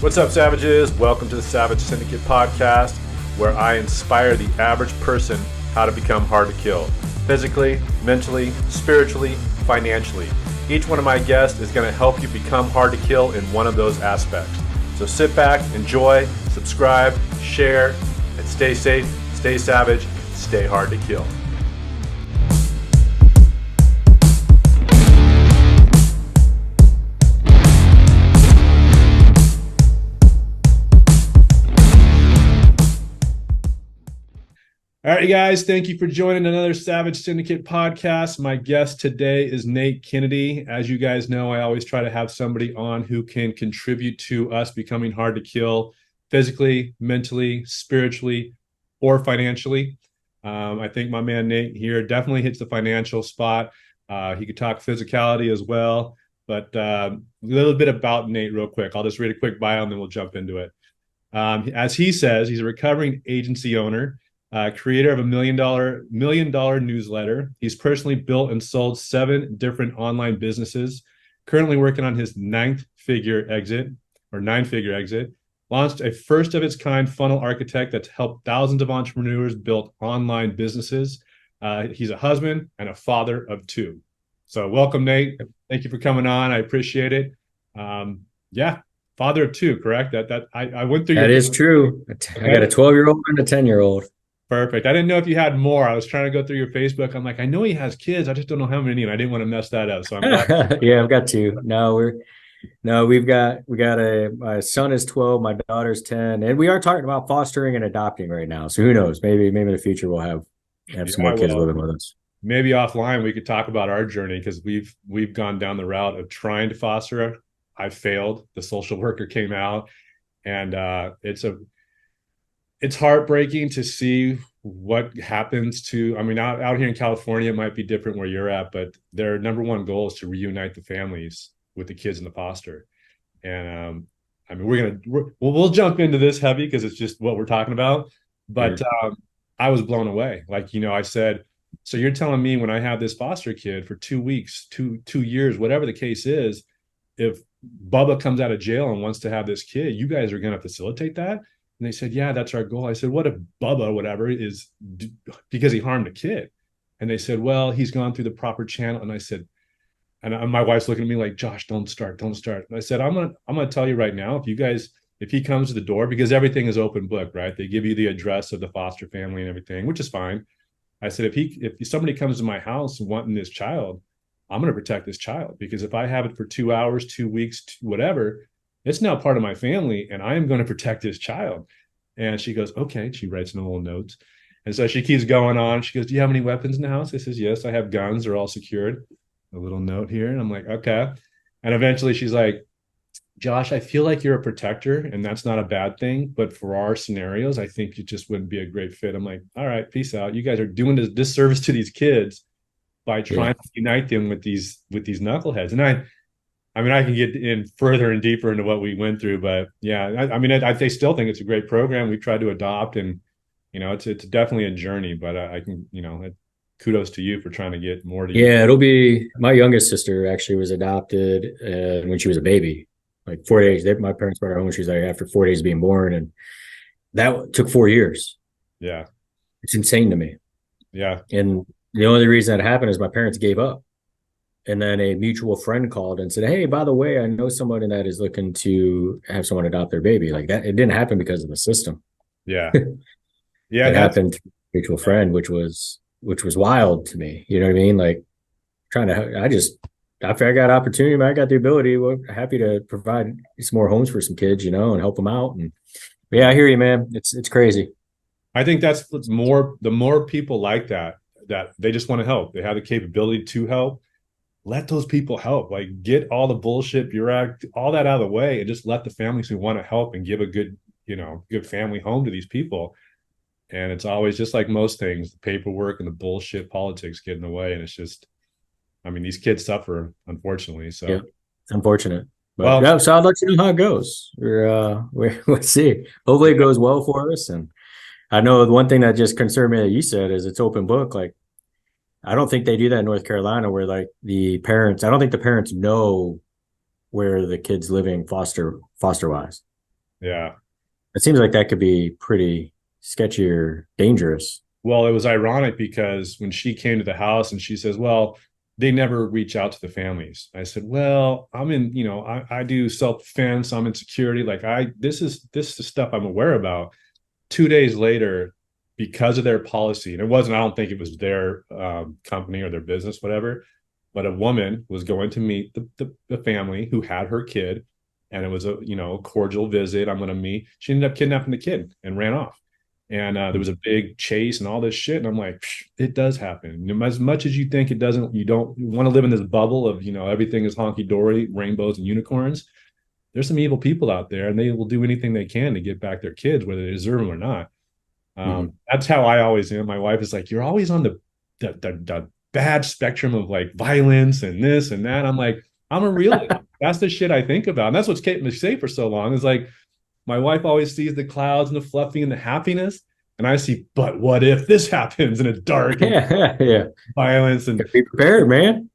What's up, Savages? Welcome to the Savage Syndicate podcast, where I inspire the average person how to become hard to kill. Physically, mentally, spiritually, financially. Each one of my guests is going to help you become hard to kill in one of those aspects. So sit back, enjoy, subscribe, share, and stay safe, stay savage, stay hard to kill. All right, you guys, thank you for joining another Savage Syndicate podcast. My guest today is Nate Kennedy. As you guys know, I always try to have somebody on who can contribute to us becoming hard to kill physically, mentally, spiritually, or financially. I think my man Nate here definitely hits the financial spot. He could talk physicality as well, but a little bit about Nate real quick. I'll just read a quick bio and then we'll jump into it. As he says, he's a recovering agency owner. Creator of a $1 million newsletter. He's personally built and sold 7 different online businesses. Currently working on his 9-figure exit. Launched a first of its kind funnel architect that's helped thousands of entrepreneurs build online businesses. He's a husband and a father of 2. So welcome, Nate. Thank you for coming on. I appreciate it. Father of 2, correct? I went through. That is true. I got a 12-year-old and a 10-year-old. Perfect. I didn't know if you had more. I was trying to go through your Facebook. I'm like, I know he has kids. I just don't know how many, and I didn't want to mess that up. So I'm glad. Yeah, I've got 2. My son is 12, my daughter's 10, and we are talking about fostering and adopting right now. So who knows? Maybe in the future we'll have some more kids living with us. Maybe offline we could talk about our journey, because we've gone down the route of trying to foster. I failed. The social worker came out, and it's heartbreaking to see what happens to, out here in California, it might be different where you're at, but their number one goal is to reunite the families with the kids in the foster. And we'll jump into this heavy because it's just what we're talking about. But I was blown away. I said, so you're telling me when I have this foster kid for 2 weeks, two years, whatever the case is, if Bubba comes out of jail and wants to have this kid, you guys are going to facilitate that? And they said, yeah, that's our goal. I said, what if Bubba, whatever, is because he harmed a kid? And they said, well, he's gone through the proper channel. And I said, and my wife's looking at me like, Josh, don't start. And I said, I'm gonna tell you right now, if he comes to the door, because everything is open book, right? They give you the address of the foster family and everything, which is fine. I said, if somebody comes to my house wanting this child, I'm going to protect this child, because if I have it for 2 hours, 2 weeks, whatever, it's now part of my family, and I am going to protect this child. And she goes, okay. She writes in little notes. And so she keeps going on. She goes, do you have any weapons in the house? I says, yes, I have guns. They're all secured. A little note here. And I'm like, okay. And eventually she's like, Josh, I feel like you're a protector, and that's not a bad thing. But for our scenarios, I think you just wouldn't be a great fit. I'm like, all right, peace out. You guys are doing this disservice to these kids by trying to unite them with these knuckleheads. And I can get in further and deeper into what we went through, but yeah, I still think it's a great program. We've tried to adopt, and it's definitely a journey. But I can, kudos to you for trying to get more to you. Yeah, it'll be, my youngest sister actually was adopted when she was a baby, like 4 days. My parents brought her home when she was after 4 days of being born, and that took 4 years. Yeah, it's insane to me. Yeah, and the only reason that happened is my parents gave up. And then a mutual friend called and said, hey, by the way, I know somebody that is looking to have someone adopt their baby. Like that, it didn't happen because of the system. Yeah. Yeah. It happened through a mutual friend, which was wild to me. You know what I mean? Like after I got opportunity, I got the ability, we're happy to provide some more homes for some kids, and help them out. And yeah, I hear you, man. It's crazy. I think that's what's the more people like that they just want to help. They have the capability to help. Let those people help. Like, get all the bullshit, bureaucracy, all that out of the way, and just let the families who want to help and give a good family home to these people. And it's always just like most things, the paperwork and the bullshit politics get in the way. And it's just, these kids suffer, unfortunately. So yeah, it's unfortunate. But so I'll let you know how it goes. We'll see. Hopefully it goes well for us. And I know the one thing that just concerned me that you said is it's open book. Like, I don't think they do that in North Carolina, where I don't think the parents know where the kid's living foster wise. Yeah. It seems like that could be pretty sketchy or dangerous. Well, it was ironic because when she came to the house and she says, well, they never reach out to the families. I said, well, I'm in, I do self-defense, I'm in security. Like this is stuff I'm aware about. 2 days later, because of their policy, and it wasn't, I don't think it was their company or their business, whatever, but a woman was going to meet the family who had her kid, and it was a cordial visit. I'm going to meet. She ended up kidnapping the kid and ran off, and there was a big chase and all this shit. And I'm like, it does happen. As much as you think it doesn't, you don't want to live in this bubble of everything is honky dory, rainbows and unicorns. There's some evil people out there, and they will do anything they can to get back their kids, whether they deserve them or not. Mm-hmm. That's how I always am. My wife is like, you're always on the bad spectrum of like violence and this and that. I'm like, I'm a realist. That's the shit I think about. And that's what's kept me safe for so long. Is like my wife always sees the clouds and the fluffy and the happiness. And I see, but what if this happens and it's dark and Yeah. violence and Be prepared, man.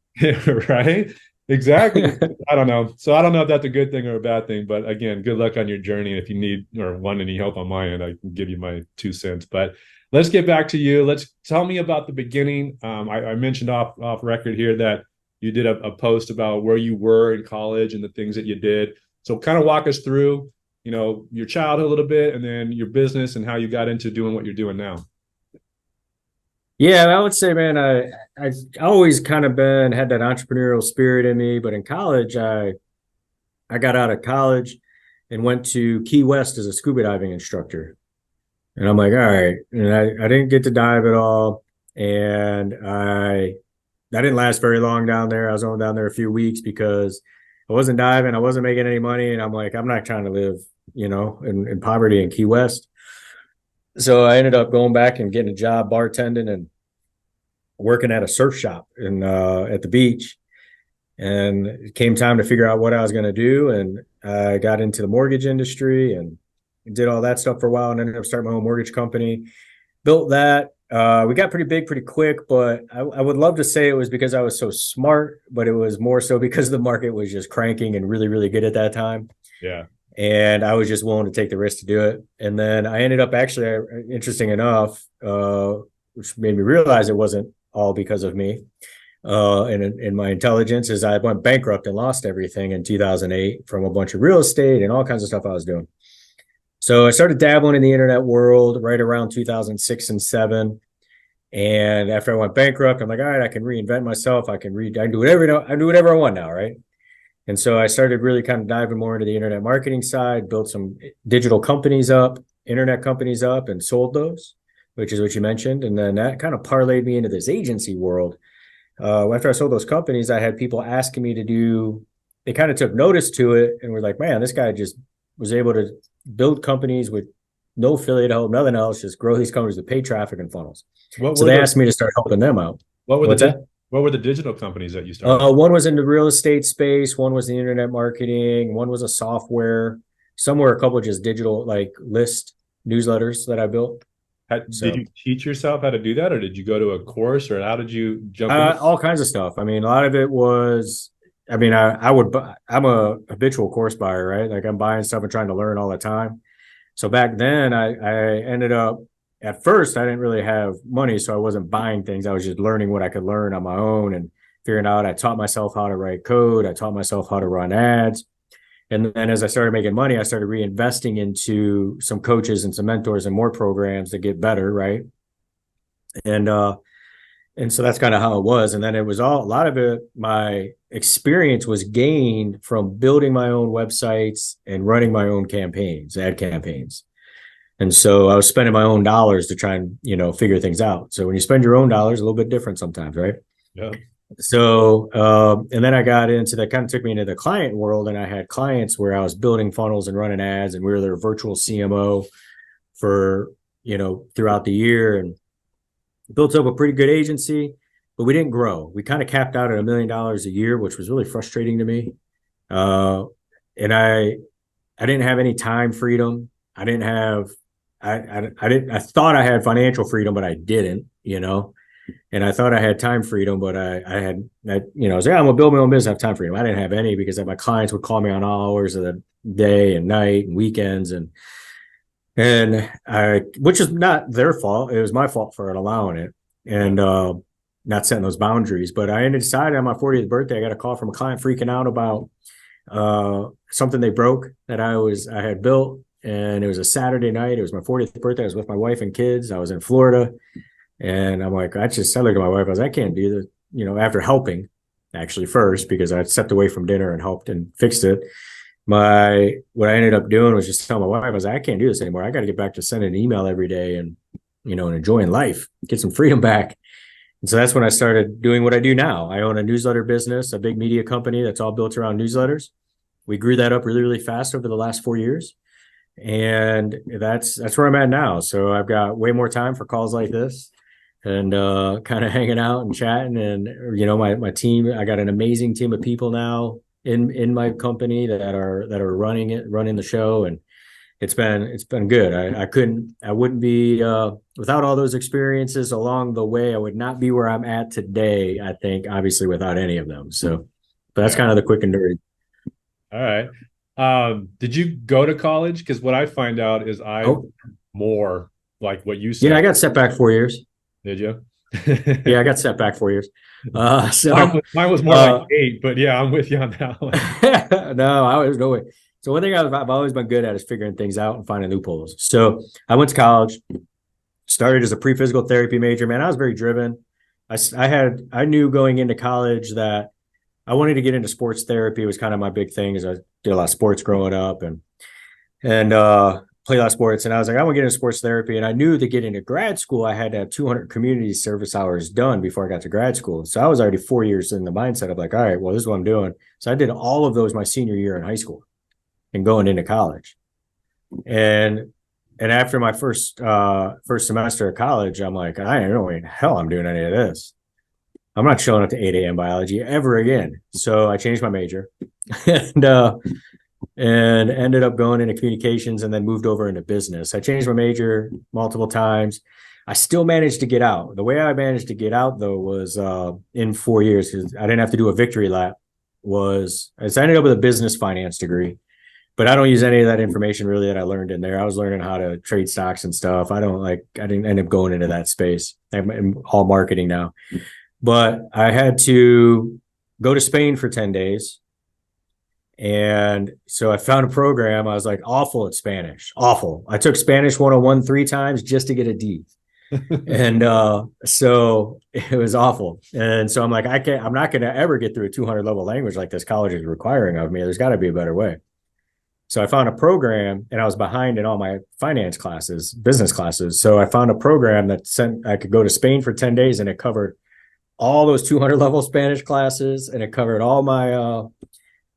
right? Exactly. I don't know. So I don't know if that's a good thing or a bad thing, but again, good luck on your journey. If you need or want any help on my end, I can give you my 2 cents. But let's get back to you. Let's tell me about the beginning. I mentioned off record here that you did a post about where you were in college and the things that you did. So kind of walk us through, your childhood a little bit, and then your business and how you got into doing what you're doing now. Yeah, I would say, man, I always kind of had that entrepreneurial spirit in me, but in college, I got out of college and went to Key West as a scuba diving instructor. And I'm like, all right. And I didn't get to dive at all. And I didn't last very long down there. I was only down there a few weeks because I wasn't diving, I wasn't making any money. And I'm like, I'm not trying to live, in poverty in Key West. So I ended up going back and getting a job bartending and working at a surf shop at the beach. And it came time to figure out what I was going to do. And I got into the mortgage industry and did all that stuff for a while and ended up starting my own mortgage company. Built that. We got pretty big pretty quick, but I would love to say it was because I was so smart, but it was more so because the market was just cranking and really, really good at that time. Yeah. And I was just willing to take the risk to do it. And then I ended up actually, interesting enough, which made me realize it wasn't all because of me and my intelligence, is I went bankrupt and lost everything in 2008 from a bunch of real estate and all kinds of stuff I was doing. So I started dabbling in the internet world right around 2006 and 7. And after I went bankrupt, I'm like, all right, I can reinvent myself. I can do whatever I want now, right? And so I started really kind of diving more into the internet marketing side, built some digital companies up, internet companies up, and sold those, which is what you mentioned. And then that kind of parlayed me into this agency world. After I sold those companies, I had people asking me they kind of took notice to it and were like, man, this guy just was able to build companies with no affiliate help, nothing else, just grow these companies with paid traffic and funnels. So they asked me to start helping them out. What were the digital companies that you started? One was in the real estate space. One was the internet marketing. One was a software. Some were a couple of just digital like list newsletters that I built. Did you teach yourself how to do that, or did you go to a course, or how did you jump in? All kinds of stuff. I mean, a lot of it was, I mean, I'm a habitual course buyer, right? Like I'm buying stuff and trying to learn all the time. So back then I ended up, at first I didn't really have money, so I wasn't buying things. I was just learning what I could learn on my own and figuring out. I taught myself how to write code. I taught myself how to run ads. And then as I started making money, I started reinvesting into some coaches and some mentors and more programs to get better, right? And so that's kind of how it was. And then it was a lot of it, my experience was gained from building my own websites and running my own campaigns, ad campaigns. And so I was spending my own dollars to try and, figure things out. So when you spend your own dollars, a little bit different sometimes, right? Yeah. So, and then I got into that, kind of took me into the client world, and I had clients where I was building funnels and running ads, and we were their virtual CMO for, throughout the year, and built up a pretty good agency, but we didn't grow. We kind of capped out at $1 million a year, which was really frustrating to me. And I didn't have any time freedom. I didn't have, I thought I had financial freedom, but I didn't, And I thought I had time freedom, but I was like, I'm gonna build my own business, I have time freedom. I didn't have any because my clients would call me on all hours of the day and night and weekends, which is not their fault. It was my fault for allowing it and not setting those boundaries. But I ended decided on my 40th birthday, I got a call from a client freaking out about something they broke that I had built, and it was a Saturday night. It was my 40th birthday. I was with my wife and kids. I was in Florida. And I'm like, I looked at my wife. I was like, I can't do this, after helping actually first, because I stepped away from dinner and helped and fixed it. What I ended up doing was just telling my wife, I was like, I can't do this anymore. I got to get back to sending an email every day and enjoying life, get some freedom back. And so that's when I started doing what I do now. I own a newsletter business, a big media company that's all built around newsletters. We grew that up really, really fast over the last 4 years. And that's where I'm at now. So I've got way more time for calls like this and kind of hanging out and chatting. And my team, I got an amazing team of people now in my company that are running the show, and it's been good. I wouldn't be without all those experiences along the way. I would not be where I'm at today, I think, obviously, without any of them. So but that's kind of the quick and dirty. All right. Did you go to college? Because what I find out is more like what you said. Yeah, I got set back 4 years. Did you? Yeah, I got set back 4 years. So mine was more like 8, but yeah, I'm with you on that one. No, I was no way. So one thing I've always been good at is figuring things out and finding loopholes. So I went to college, started as a pre-physical therapy major. Man, I was very driven. I knew going into college that I wanted to get into sports therapy. It was kind of my big thing, as I did a lot of sports growing up and play a lot of sports. And I was like, I want to get into sports therapy. And I knew to get into grad school, I had to have 200 community service hours done before I got to grad school. So I was already 4 years in the mindset of like, all right, well, this is what I'm doing. So I did all of those my senior year in high school and going into college. And after my first semester of college, I'm like, I don't know what the hell I'm doing any of this. I'm not showing up to 8 a.m. biology ever again. So I changed my major and ended up going into communications and then moved over into business. I changed my major multiple times. I still managed to get out. The way I managed to get out, though, was in 4 years, because I didn't have to do a victory lap, I ended up with a business finance degree. But I don't use any of that information really that I learned in there. I was learning how to trade stocks and stuff. I didn't end up going into that space. I'm all marketing now. But I had to go to Spain for 10 days. And so I found a program. I was like awful at Spanish, awful. I took Spanish 101 3 times just to get a D. And so it was awful. And so I'm like, I'm not going to ever get through a 200 level language like this college is requiring of me. There's got to be a better way. So I found a program, and I was behind in all my finance classes, business classes. So I found a program that I could go to Spain for 10 days, and it covered all those 200 level Spanish classes, and it covered all my,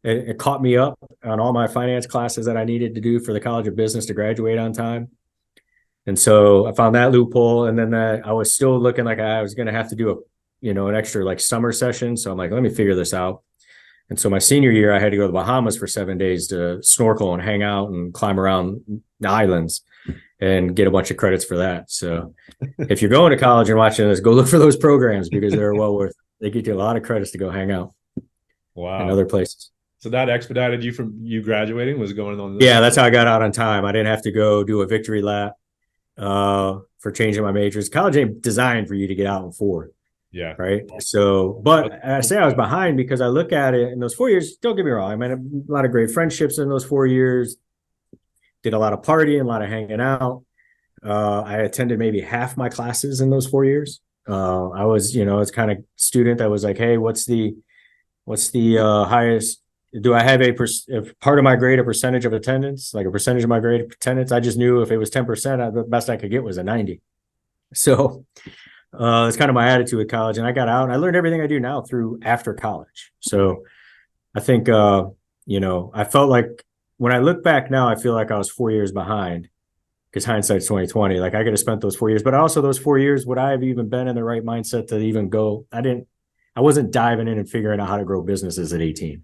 it caught me up on all my finance classes that I needed to do for the College of Business to graduate on time. And so I found that loophole. And then I was still looking like I was going to have to do an extra like summer session. So I'm like, let me figure this out. And so my senior year, I had to go to the Bahamas for 7 days to snorkel and hang out and climb around the islands and get a bunch of credits for that. So if you're going to college and watching this, go look for those programs, because they're well worth. They get you a lot of credits to go hang out. Wow. In other places. So that expedited you from you graduating, was going on. Yeah, that's how I got out on time. I didn't have to go do a victory lap for changing my majors. College ain't designed for you to get out in 4. Yeah. Right. So, but I say I was behind because I look at it in those 4 years. Don't get me wrong. I made a lot of great friendships in those 4 years. Did a lot of partying, a lot of hanging out. I attended maybe half my classes in those 4 years. I was, it's kind of student that was like, hey, what's the highest? Do I have if part of my grade a percentage of attendance, like a percentage of my grade attendance? I just knew if it was 10%, the best I could get was a 90. So it's kind of my attitude with college. And I got out and I learned everything I do now through after college. So I think, I felt like when I look back now, I feel like I was 4 years behind, because hindsight's 2020. Like I could have spent those 4 years, but also those 4 years, would I have even been in the right mindset to even go? I wasn't diving in and figuring out how to grow businesses at 18,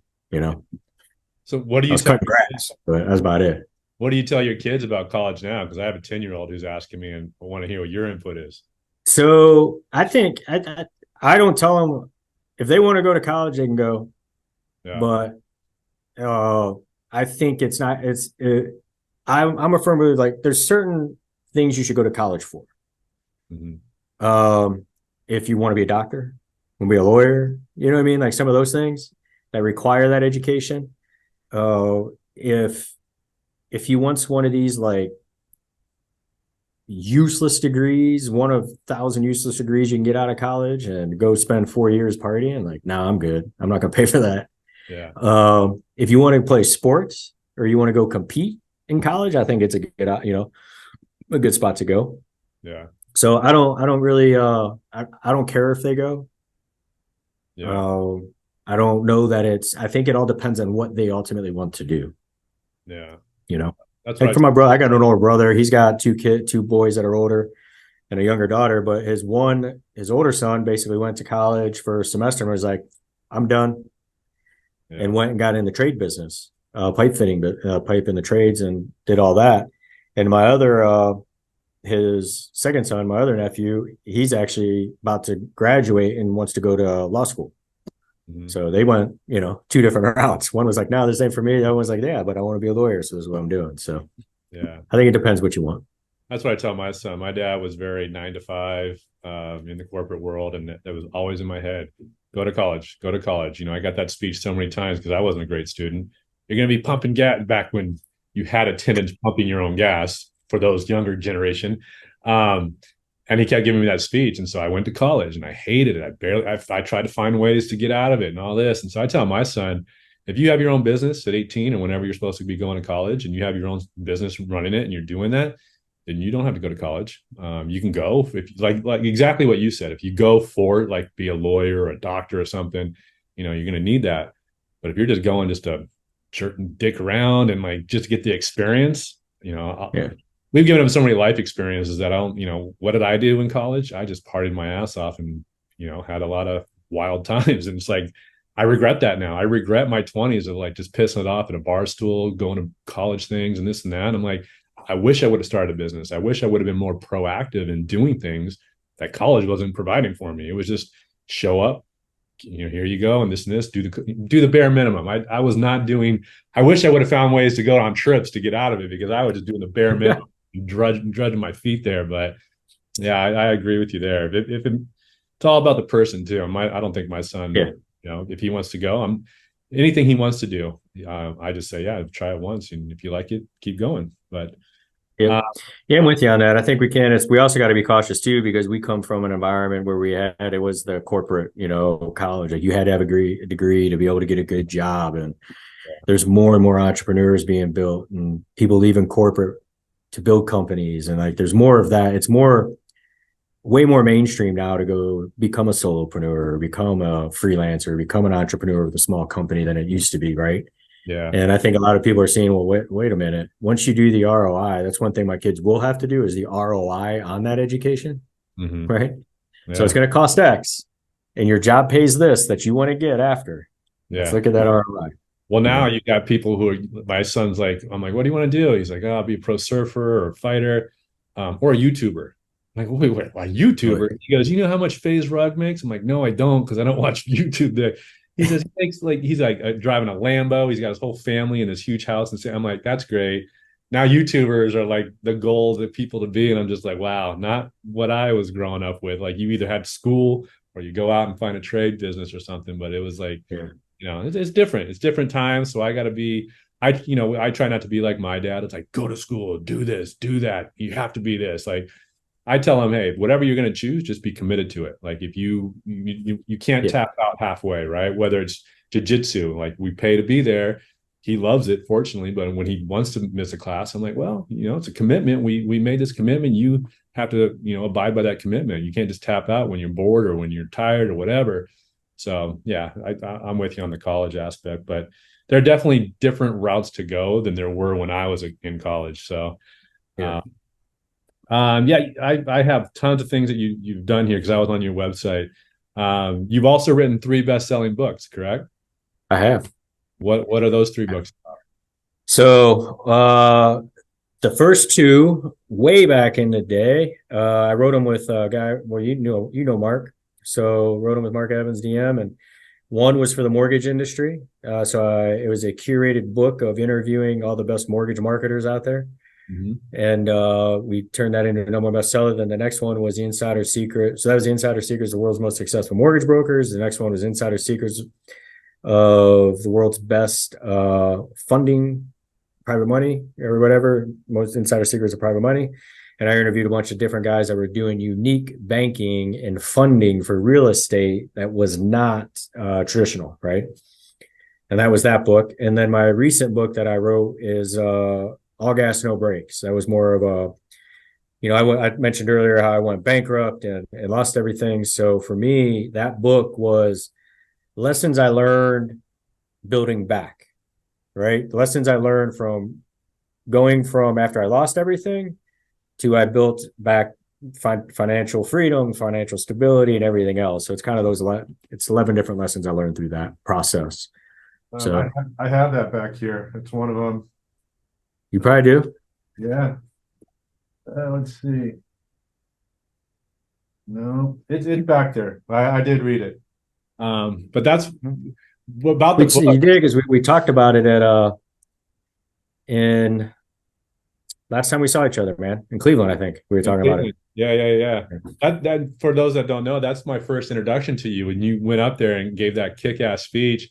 So what do you tell grass, but that's about it. What do you tell your kids about college now? Because I have a 10-year-old who's asking me, and I want to hear what your input is. So I think I don't tell them if they want to go to college, they can go. Yeah. But I think it's not. I'm a firm believer. Like, there's certain things you should go to college for. Mm-hmm. If you want to be a doctor, want to be a lawyer, you know what I mean? Like some of those things that require that education. If you want one of these like useless degrees, one of 1,000 useless degrees you can get out of college and go spend 4 years partying, like, no, I'm good. I'm not gonna pay for that. Yeah. If you want to play sports or you want to go compete in college, I think it's a good, a good spot to go. Yeah. So I don't really, I don't care if they go. Yeah. I don't know that I think it all depends on what they ultimately want to do. Yeah. You know, That's like what for my brother, I got an older brother. He's got two boys that are older and a younger daughter, but his older son basically went to college for a semester and was like, I'm done. yeah. And went and got in the trade business, pipe fitting, pipe in the trades, and did all that. And my other, his second son, my other nephew, he's actually about to graduate and wants to go to law school. Mm-hmm. So they went, two different routes. One was like, no, this ain't for me. The other was like, yeah, but I want to be a lawyer. So this is what I'm doing. So Yeah. I think it depends what you want. That's what I tell my son. My dad was very 9 to 5 in the corporate world, and that was always in my head. Go to college. Go to college. I got that speech so many times because I wasn't a great student. You're going to be pumping gas back when you had attendants pumping your own gas for those younger generation. And he kept giving me that speech, and so I went to college, and I hated it. I tried to find ways to get out of it and all this. And so I tell my son, if you have your own business at 18 and whenever you're supposed to be going to college, and you have your own business running it, and you're doing that, then you don't have to go to college. You can go if like exactly what you said. If you go for it, like be a lawyer or a doctor or something, you're going to need that. But if you're just going just to jerk and dick around and like just get the experience, Yeah. we've given them so many life experiences that I don't. What did I do in college? I just partied my ass off and had a lot of wild times. And it's like I regret that now. I regret my 20s of like just pissing it off at a bar stool, going to college things and this and that. And I'm like, I wish I would have started a business. I wish I would have been more proactive in doing things that college wasn't providing for me. It was just show up, here you go, and this, do the bare minimum. I was not doing. I wish I would have found ways to go on trips to get out of it because I was just doing the bare minimum, drudging my feet there. But yeah, I agree with you there. If it's all about the person too. I don't think my son, Yeah. if he wants to go, anything he wants to do. I just say, yeah, try it once, and if you like it, keep going. But Yeah. Yeah, I'm with you on that. I think we can. We also got to be cautious too, because we come from an environment where it was the corporate, college. Like you had to have a degree to be able to get a good job. And there's more and more entrepreneurs being built and people leaving corporate to build companies. And like, there's more of that. It's way more mainstream now to go become a solopreneur, or become a freelancer, become an entrepreneur with a small company than it used to be. Right. yeah. And I think a lot of people are saying, well, wait a minute. Once you do the ROI, that's one thing my kids will have to do is the ROI on that education. Mm-hmm. Right. Yeah. So it's going to cost X and your job pays this that you want to get after. Yeah. Let's look at that ROI. Well, now you got people who are, my son's like, I'm like, what do you want to do? He's like, oh, I'll be a pro surfer or a fighter, or a YouTuber. I'm like, wait, a YouTuber? He goes, you know how much FaZe Rug makes? I'm like, no, I don't, because I don't watch YouTube there. He says he makes he's like driving a Lambo. He's got his whole family in this huge house. And I'm like, that's great. Now YouTubers are like the goals of people to be. And I'm just like, wow, not what I was growing up with. Like you either had school or you go out and find a trade business or something. But it was like, it's different. It's different times. So I got to be, I try not to be like my dad. It's like, go to school, do this, do that. You have to be this. Like, I tell him, hey, whatever you're going to choose, just be committed to it. Like if you can't tap out halfway, right? Whether it's jiu-jitsu, like we pay to be there. He loves it, fortunately. But when he wants to miss a class, I'm like, well, it's a commitment. We made this commitment. You have to, abide by that commitment. You can't just tap out when you're bored or when you're tired or whatever. So yeah, I'm with you on the college aspect, but there are definitely different routes to go than there were when I was in college. So yeah. I have tons of things that you've done here because I was on your website. You've also written 3 best-selling books, correct? I have. What are those 3 books about? So The first two, way back in the day, I wrote them with a guy. Well, Mark. So wrote them with Mark Evans, DM, and one was for the mortgage industry. It was a curated book of interviewing all the best mortgage marketers out there. Mm-hmm. And we turned that into a number one bestseller. Then the next one was the Insider Secret. So that was the Insider Secrets, the world's most successful mortgage brokers. The next one was Insider Secrets of the world's best funding, private money, or whatever. Most Insider Secrets of private money. And I interviewed a bunch of different guys that were doing unique banking and funding for real estate that was not traditional, right? And that was that book. And then my recent book that I wrote is All Gas, No Brakes. That was more of a, I mentioned earlier how I went bankrupt and lost everything. So for me, that book was lessons I learned building back, right? The lessons I learned from going from after I lost everything to I built back financial freedom, financial stability, and everything else. So it's kind of it's 11 different lessons I learned through that process. I have that back here. It's one of them. You probably do. Yeah. Let's see. No, it's back there. I did read it. But that's about the book. You did, because we talked about it in last time we saw each other, man, in Cleveland. I think we were talking about it. Yeah. That for those that don't know, that's my first introduction to you. When you went up there and gave that kick-ass speech,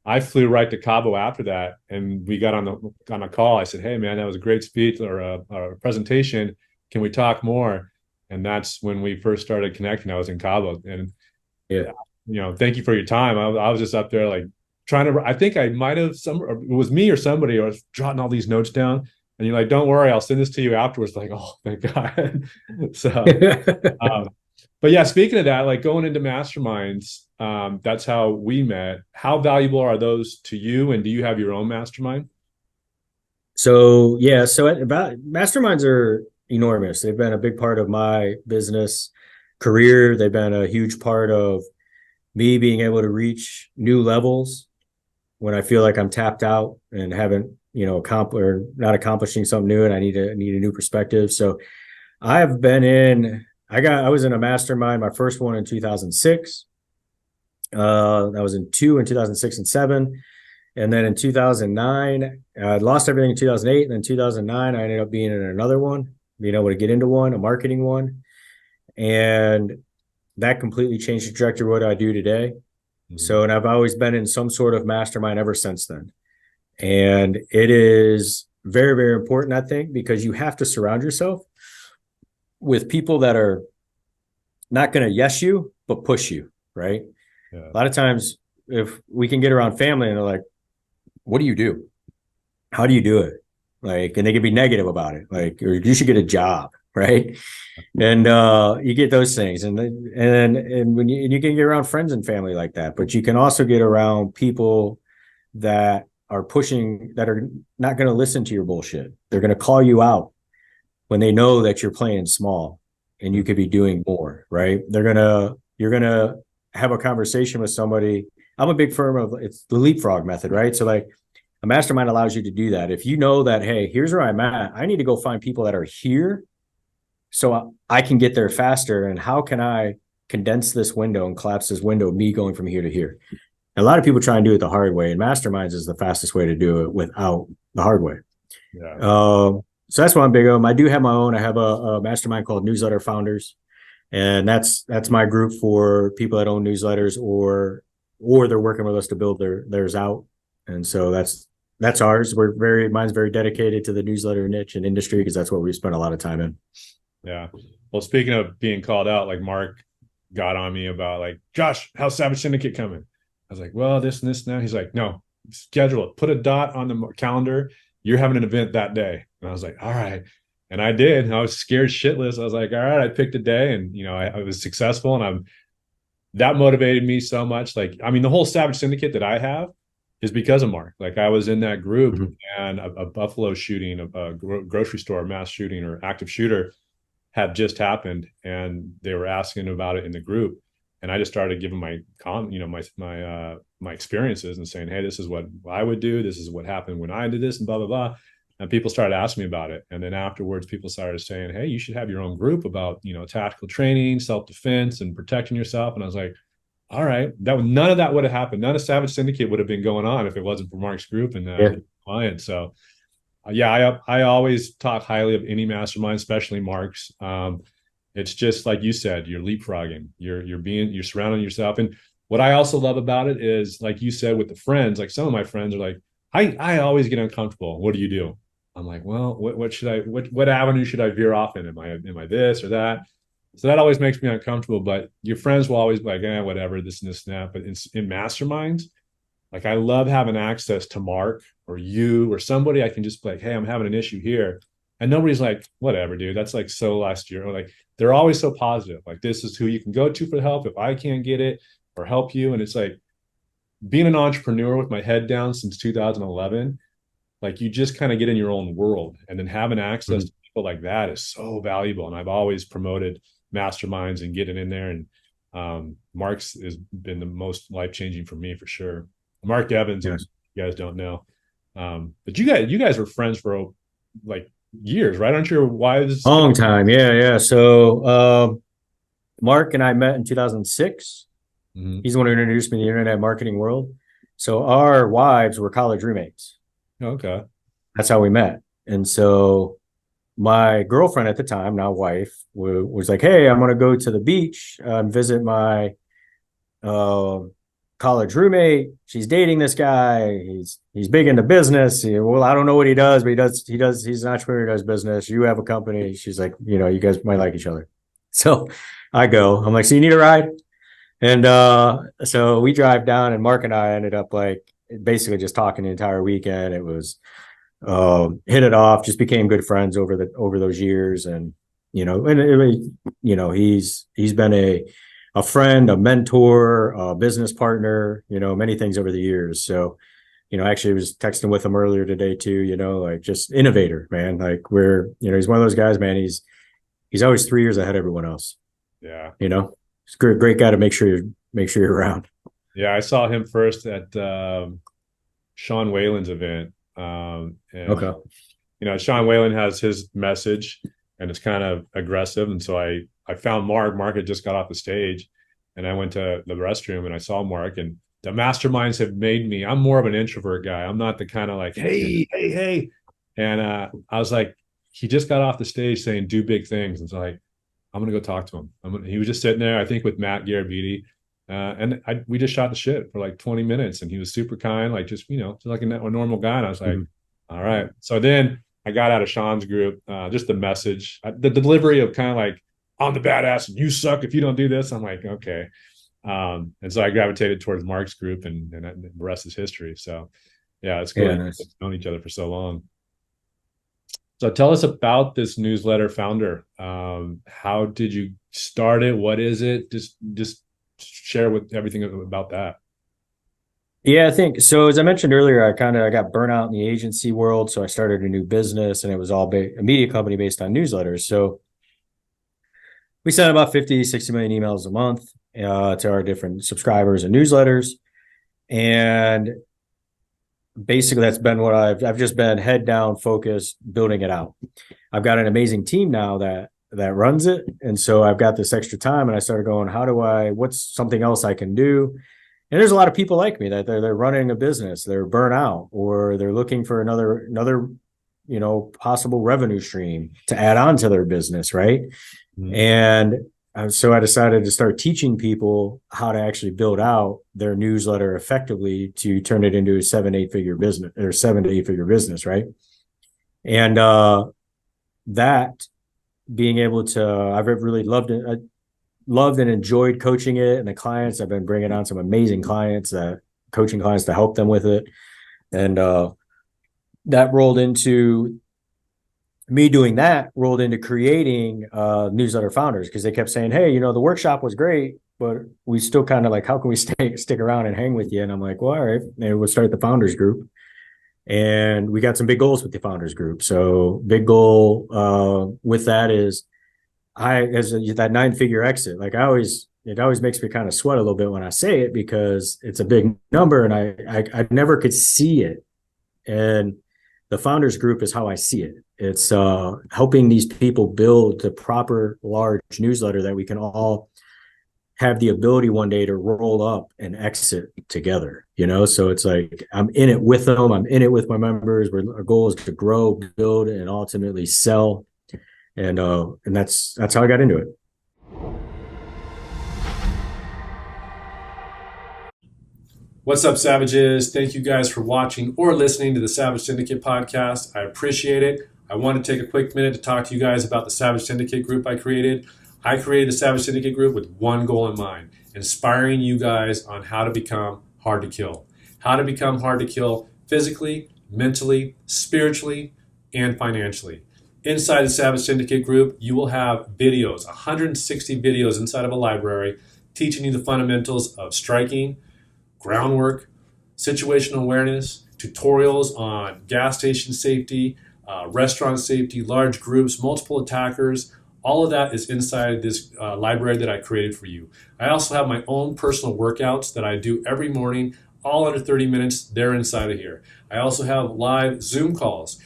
I flew right to Cabo after that, and we got on a call. I said, "Hey, man, that was a great speech or a presentation. Can we talk more?" And that's when we first started connecting. I was in Cabo, and thank you for your time. I was just up there like trying to. I think I might have it was me or somebody. I was jotting all these notes down, and you're like, "Don't worry, I'll send this to you afterwards." Like, oh, thank God. So, but yeah, speaking of that, like going into masterminds, that's how we met. How valuable are those to you? And do you have your own mastermind? So about masterminds are enormous. They've been a big part of my business career. They've been a huge part of me being able to reach new levels when I feel like I'm tapped out and haven't, or not accomplishing something new, and I need a new perspective. So I have been I was in a mastermind, my first one in 2006. I was in 2006 and 2007. And then in 2009, I lost everything in 2008. And then 2009, I ended up being in another one, being able to get into one, a marketing one. And that completely changed the trajectory of what I do today. Mm-hmm. So, and I've always been in some sort of mastermind ever since then. And it is very, very important, I think, because you have to surround yourself with people that are not going to yes you, but push you, right? Yeah. A lot of times, if we can get around family and they're like, what do you do? How do you do it? Like, and they can be negative about it. Like, or you should get a job, right? And you get those things. And when you can get around friends and family like that, but you can also get around people that are pushing, that are not going to listen to your bullshit. They're going to call you out when they know that you're playing small and you could be doing more, right? You're going to have a conversation with somebody. I'm a big firm of, it's the leapfrog method, right? So like a mastermind allows you to do that. If you know that, hey, here's where I'm at, I need to go find people that are here so I can get there faster. And how can I condense this window and collapse this window, me going from here to here? And a lot of people try and do it the hard way, and masterminds is the fastest way to do it without the hard way. Yeah. So that's what I'm big on. I do have my own. I have a mastermind called Newsletter Founders. And that's my group for people that own newsletters or they're working with us to build theirs out. And so that's ours. Mine's very dedicated to the newsletter niche and industry, because that's what we spend a lot of time in. Yeah. Well, speaking of being called out, like Mark got on me about like, Josh, how's Savage Syndicate coming? I was like, well, this and this now. He's like, no, schedule it. Put a dot on the calendar. You're having an event that day. And I was like, all right. And I did. And I was scared shitless. I was like, all right, I picked a day, and I was successful, and that motivated me so much. Like, I mean, the whole Savage Syndicate that I have is because of Mark. Like, I was in that group, mm-hmm. and a Buffalo shooting, a grocery store mass shooting or active shooter had just happened, and they were asking about it in the group. And I just started giving my experiences and saying, hey, this is what I would do. This is what happened when I did this, and blah, blah, blah. And people started asking me about it. And then afterwards, people started saying, hey, you should have your own group about, tactical training, self-defense, and protecting yourself. And I was like, all right, none of that would have happened. None of Savage Syndicate would have been going on if it wasn't for Mark's group and Yeah. clients. So yeah, I always talk highly of any mastermind, especially Mark's. It's just like you said, you're leapfrogging. You're surrounding yourself. And what I also love about it is, like you said, with the friends, like some of my friends are like, I always get uncomfortable. What do you do? I'm like, well, what avenue should I veer off in? Am I this or that? So that always makes me uncomfortable. But your friends will always be like, whatever, this and this and that. But in masterminds, like I love having access to Mark or you or somebody I can just be like, hey, I'm having an issue here. And nobody's like, whatever, dude. That's like so last year. Or like they're always so positive. Like this is who you can go to for help if I can't get it or help you. And it's like being an entrepreneur with my head down since 2011, like you just kind of get in your own world. And then having access to people like that is so valuable. And I've always promoted masterminds and getting in there. And Mark's has been the most life-changing for me for sure. Mark Evans, yes. You guys don't know. But you guys were friends for like years, right? Aren't your wives? Long time. Yeah. So Mark and I met in 2006. Mm-hmm. He's the one who introduced me to the internet marketing world. So our wives were college roommates. Okay. That's how we met. And so my girlfriend at the time, now wife, was like, hey, I'm going to go to the beach and visit my college roommate. She's dating this guy. He's big into business. Well, I don't know what he does, but he's an entrepreneur who does business. You have a company. She's like, you guys might like each other. So I go, I'm like, so you need a ride? And so we drive down, and Mark and I ended up like basically just talking the entire weekend. It was hit it off, just became good friends over those years. And he's been a friend, a mentor, a business partner, many things over the years. So, actually I was texting with him earlier today too, like just innovator, man. Like he's one of those guys, man. He's always 3 years ahead of everyone else. Yeah. It's a great guy to make sure you're around. Yeah. I saw him first at Sean Whalen's event. Okay. Sean Whalen has his message and it's kind of aggressive. And so I found Mark. Mark had just got off the stage and I went to the restroom and I saw Mark, and the masterminds have made me, I'm more of an introvert guy. I'm not the kind of like, hey. And I was like, he just got off the stage saying, do big things. And so I'm going to go talk to him. He was just sitting there, I think with Matt Garabiti. And we just shot the shit for like 20 minutes and he was super kind, like just like a normal guy. And I was like, all right. So then I got out of Sean's group, just the message, the delivery of kind of like, I'm the badass and you suck if you don't do this. I'm like, okay. And so I gravitated towards Mark's group and the rest is history. So yeah, it's cool. Yeah, nice. We've known each other for so long. So tell us about this newsletter, Founder. How did you start it? What is it? Just share with everything about that. Yeah, I think so. As I mentioned earlier, I got burnt out in the agency world. So I started a new business and it was all a media company based on newsletters. So we sent about 50, 60 million emails a month to our different subscribers and newsletters. And basically that's been what I've just been head down focused, building it out. I've got an amazing team now that runs it. And so I've got this extra time and I started going, what's something else I can do? And there's a lot of people like me that they're running a business, they're burnt out, or they're looking for another, possible revenue stream to add on to their business. Right. Mm-hmm. And so I decided to start teaching people how to actually build out their newsletter effectively to turn it into a 7 to 8 figure business or 7 to 8 figure business. Right. And that being able to, I've really loved it. I loved and enjoyed coaching it, and the clients, I've been bringing on some amazing clients, coaching clients to help them with it. And that rolled into creating newsletter founders, because they kept saying, hey, the workshop was great, but we still kind of like, how can we stick around and hang with you? And I'm like, well, all right, maybe we'll start the founders group. And we got some big goals with the founders group. So big goal with that is that 9-figure exit. Like it always makes me kind of sweat a little bit when I say it, because it's a big number and I never could see it. And the founders group is how I see it. It's helping these people build the proper large newsletter that we can all have the ability one day to roll up and exit together, So it's like, I'm in it with them. I'm in it with my members. Our goal is to grow, build, and ultimately sell. And that's how I got into it. What's up, Savages? Thank you guys for watching or listening to the Savage Syndicate podcast. I appreciate it. I want to take a quick minute to talk to you guys about the Savage Syndicate group I created. I created the Savage Syndicate group with one goal in mind: inspiring you guys on how to become hard to kill. How to become hard to kill physically, mentally, spiritually, and financially. Inside the Savage Syndicate group, you will have videos, 160 videos inside of a library, teaching you the fundamentals of striking, groundwork, situational awareness, tutorials on gas station safety, restaurant safety, large groups, multiple attackers. All of that is inside this library that I created for you. I also have my own personal workouts that I do every morning, all under 30 minutes. They're inside of here. I also have live Zoom calls,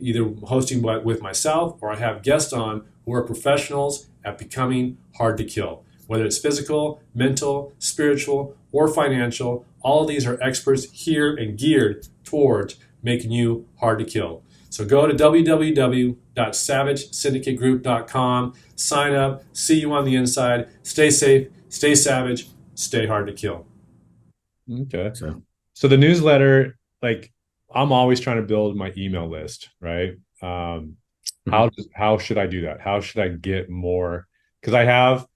either hosting with myself, or I have guests on who are professionals at becoming hard to kill. Whether it's physical, mental, spiritual, or financial, all of these are experts here and geared towards making you hard to kill. So go to www.savagesyndicategroup.com, sign up, see you on the inside. Stay safe, stay savage, stay hard to kill. Okay. So the newsletter, like, I'm always trying to build my email list, right? How should I do that? How should I get more? Because I have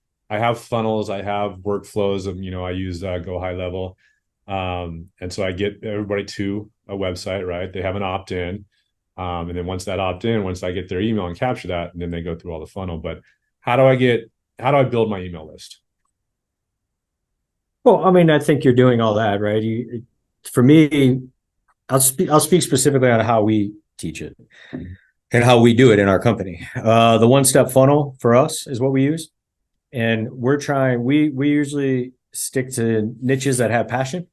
funnels, I have workflows of, I use Go High Level. And so I get everybody to a website, right? They have an opt-in. And then once I get their email and capture that, and then they go through all the funnel. But how do I build my email list? Well, I mean, I think you're doing all that, right? For me, I'll speak specifically on how we teach it and how we do it in our company. The one-step funnel for us is what we use. And we usually stick to niches that have passion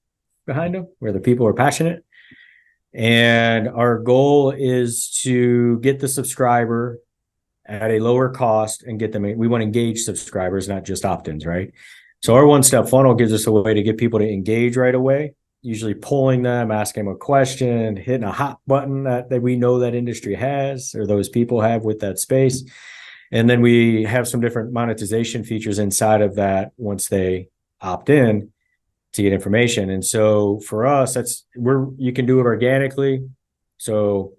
behind them, where the people are passionate. And our goal is to get the subscriber at a lower cost and get them. We want to engage subscribers, not just opt-ins, right? So our one-step funnel gives us a way to get people to engage right away, usually pulling them, asking them a question, hitting a hot button that we know that industry has or those people have with that space. And then we have some different monetization features inside of that once they opt in to get information. And so for us, you can do it organically. So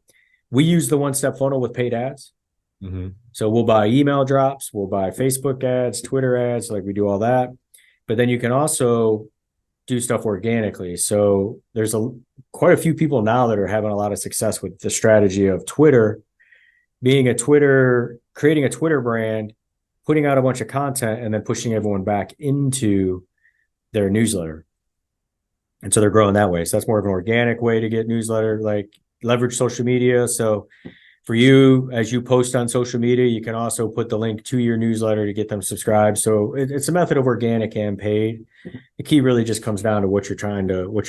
we use the one-step funnel with paid ads. Mm-hmm. So we'll buy email drops, we'll buy Facebook ads, Twitter ads, like we do all that. But then you can also do stuff organically. So there's quite a few people now that are having a lot of success with the strategy of Twitter, creating a Twitter brand, putting out a bunch of content, and then pushing everyone back into their newsletter. And so they're growing that way. So that's more of an organic way to get newsletter, like leverage social media. So for you, as you post on social media, you can also put the link to your newsletter to get them subscribed. So it's a method of organic and paid. The key really just comes down to what your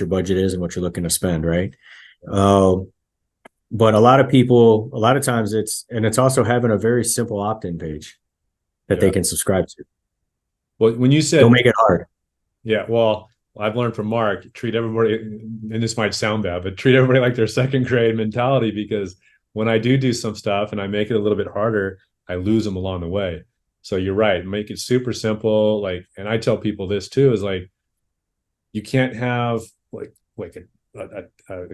budget is and what you're looking to spend, right? But a lot of times it's also having a very simple opt-in page that they can subscribe to. Well, when you said don't make it hard. Yeah, well, I've learned from Mark, treat everybody, and this might sound bad, but treat everybody like their second grade mentality, because when I do some stuff and I make it a little bit harder, I lose them along the way. So you're right, make it super simple. Like, and I tell people this too, is like, you can't have like a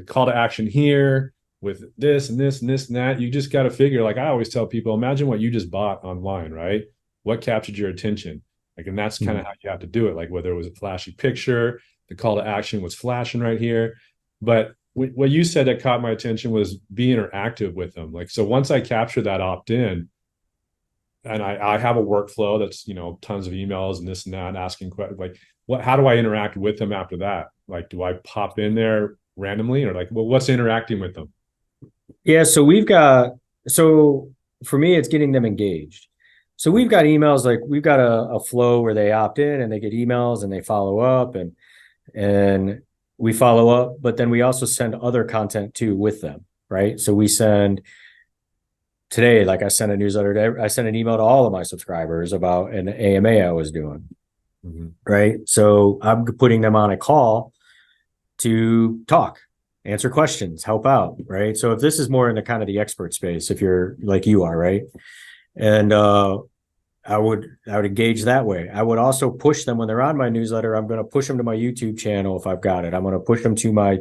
call to action here with this and this and this and that. You just got to figure, like I always tell people, imagine what you just bought online, right? What captured your attention? Like, and that's kind of how you have to do it. Like whether it was a flashy picture, the call to action was flashing right here. But what you said that caught my attention was be interactive with them. Like, so once I capture that opt-in, and I have a workflow that's, tons of emails and this and that, asking questions, like how do I interact with them after that? Like, do I pop in there randomly, or like, well, what's interacting with them? Yeah. So for me, it's getting them engaged. So we've got emails, like we've got a flow where they opt in and they get emails and they follow up and we follow up, but then we also send other content too with them. right? So we send today, like I sent a newsletter, I sent an email to all of my subscribers about an AMA I was doing, right? So I'm putting them on a call to talk, answer questions, help out, right? So if this is more in the kind of the expert space, if you're like you are, right? And I would engage that way. I would also push them when they're on my newsletter. I'm going to push them to my YouTube channel if I've got it. I'm going to push them to my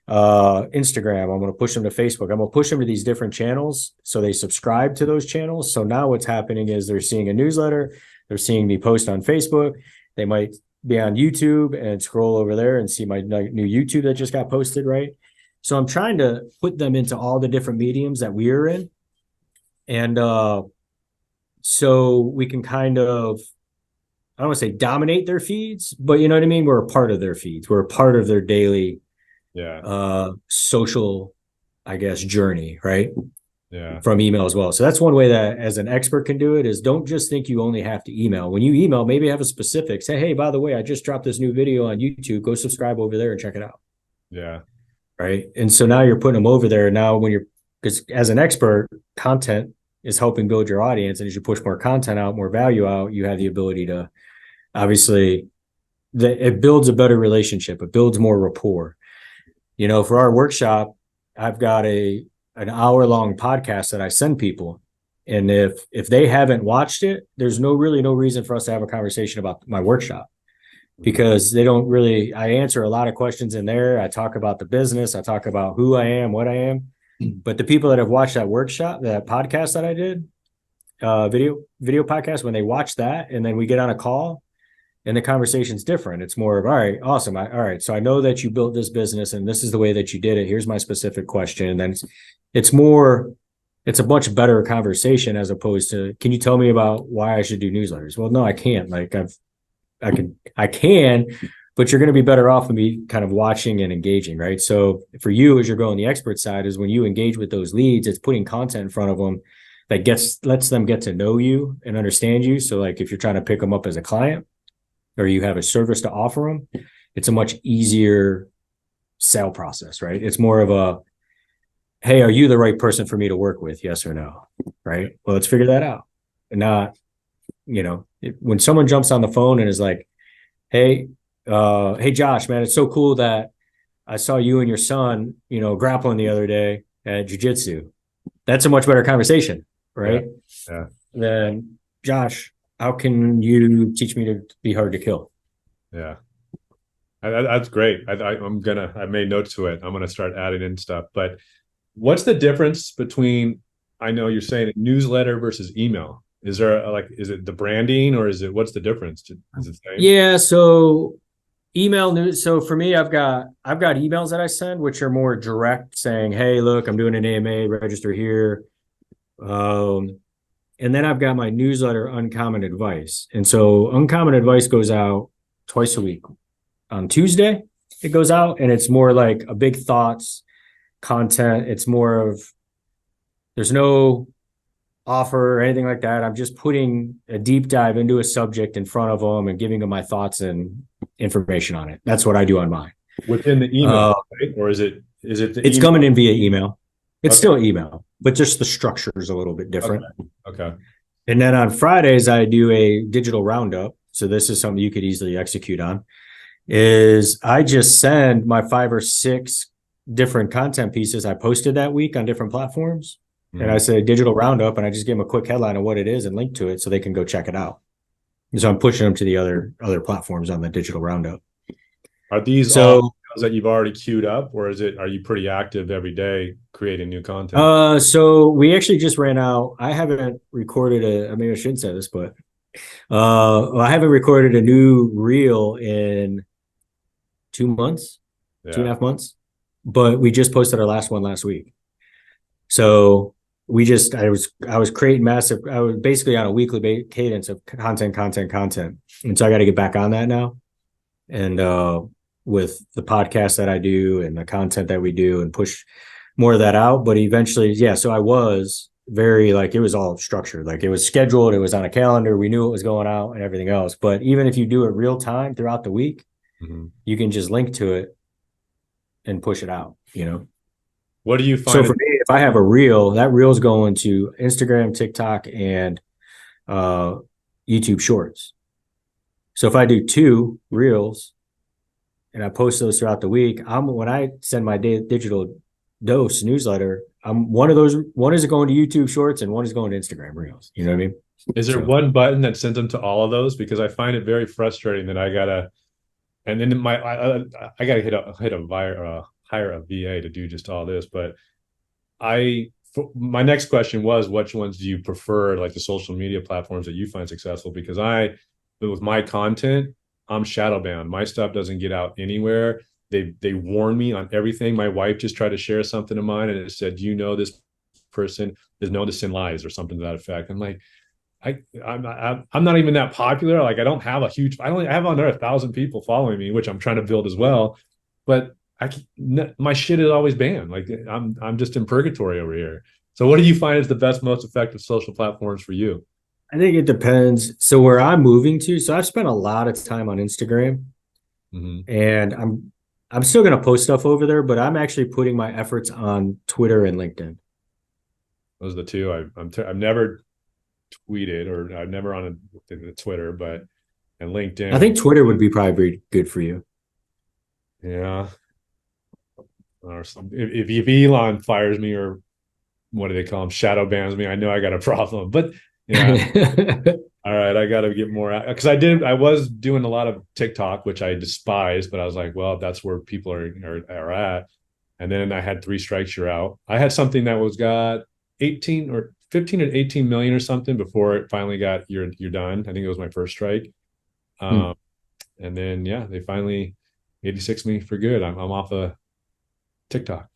Instagram. I'm going to push them to Facebook. I'm going to push them to these different channels so they subscribe to those channels. So now what's happening is they're seeing a newsletter, they're seeing me post on Facebook. They might be on YouTube and scroll over there and see my new YouTube that just got posted, right? So I'm trying to put them into all the different mediums that we are in. And so we can kind of, I don't want to say dominate their feeds, but you know what I mean? We're a part of their feeds. We're a part of their daily social, I guess, journey, right? Yeah. From email as well. So that's one way that as an expert can do it is don't just think you only have to email. When you email, maybe have a specific, say, hey, by the way, I just dropped this new video on YouTube. Go subscribe over there and check it out. Yeah. Right. And so now you're putting them over there. Now when you're, because as an expert, content is helping build your audience. And as you push more content out, more value out, you have the ability to obviously it builds a better relationship. It builds more rapport. You know, for our workshop, I've got an hour-long podcast that I send people. And if they haven't watched it, there's no reason for us to have a conversation about my workshop because they don't really, I answer a lot of questions in there. I talk about the business. I talk about who I am, what I am. But the people that have watched that workshop, that podcast that I did, video podcast, when they watch that and then we get on a call and the conversation's different. It's more of, all right, awesome. All right. So I know that you built this business and this is the way that you did it. Here's my specific question. And then it's a much better conversation as opposed to, can you tell me about why I should do newsletters? Well, no, I can't. Like I can, but you're going to be better off with me kind of watching and engaging, right? So for you, as you're going the expert side, is when you engage with those leads, it's putting content in front of them that lets them get to know you and understand you. So like if you're trying to pick them up as a client or you have a service to offer them, it's a much easier sale process, right? It's more of a, hey, are you the right person for me to work with? Yes or no, right? Well, let's figure that out. And not, when someone jumps on the phone and is like, hey, Josh, man, it's so cool that I saw you and your son, grappling the other day at jiu-jitsu. That's a much better conversation, right? Yeah. Than, Josh, how can you teach me to be hard to kill? Yeah. That's great. I made notes to it. I'm going to start adding in stuff. But what's the difference between, I know you're saying newsletter versus email? Is there is it the branding or what's the difference? Is it the same? Yeah. So email news. So for me, I've got emails that I send, which are more direct saying, hey, look, I'm doing an AMA, register here. And then I've got my newsletter, Uncommon Advice. And so Uncommon Advice goes out twice a week. On Tuesday, it goes out and it's more like a big thoughts content. It's more of, there's no offer or anything like that. I'm just putting a deep dive into a subject in front of them and giving them my thoughts and information on it. That's what I do on mine. Within the email, right? Or is it it's email? Coming in via email. It's still email, but just the structure is a little bit different. Okay. And then on Fridays, I do a digital roundup. So this is something you could easily execute on. Is I just send my 5 or 6 different content pieces I posted that week on different platforms. Mm-hmm. And I say digital roundup, and I just give them a quick headline of what it is and link to it so they can go check it out. And so I'm pushing them to the other platforms on the digital roundup. Are these all that you've already queued up, or are you pretty active every day creating new content? So we actually just ran out. I haven't recorded maybe I shouldn't say this, but I haven't recorded a new reel in 2 months, 2.5 months, but we just posted our last one last week. So I was creating massive, I was basically on a weekly cadence of content. And so I got to get back on that now. And with the podcast that I do and the content that we do and push more of that out. But eventually, so I was very it was all structured, it was scheduled, it was on a calendar, we knew it was going out and everything else. But even if you do it real time throughout the week, you can just link to it and push it out, What do you So find? for me, if I have a reel, that reel's going to Instagram, TikTok, and uh, YouTube Shorts. So if I do 2 reels and I post those throughout the week, when I send my digital dose newsletter, I'm one of those. One is going to YouTube Shorts and one is going to Instagram Reels. You know what I mean? Is there So one button that sends them to all of those? Because I find it very frustrating that I gotta, and then I gotta hire a VA to do just all this. But my next question was, which ones do you prefer, like the social media platforms that you find successful? Because with my content, I'm shadow bound. My stuff doesn't get out anywhere. They warn me on everything. My wife just tried to share something of mine, and it said, "Do you know this person is known to send lies," or something to that effect. I'm like, I'm not even that popular. Like I don't have a huge. I have under 1,000 people following me, which I'm trying to build as well. But my shit is always banned. Like I'm just in purgatory over here. So what do you find is the best, most effective social platforms for you? I think it depends. So where I'm moving to, so I've spent a lot of time on Instagram, Mm-hmm. and I'm still going to post stuff over there, but I'm actually putting my efforts on Twitter and LinkedIn. Those are the two. I've never tweeted, or I'm never on Twitter, but and LinkedIn. I think Twitter would be probably good for you. Yeah. Or if Elon fires me, or what do they call him? Shadow bans me. I know I got a problem. But yeah, all right, I got to get more, because I was doing a lot of TikTok, which I despise, but I was like, well, that's where people are at. And then I had 3 strikes, you're out. I had something that was got 18 or 15 or 18 million or something before it finally got you're done. I think it was my first strike. Hmm. And then yeah, they finally 86 me for good. I'm off of TikTok.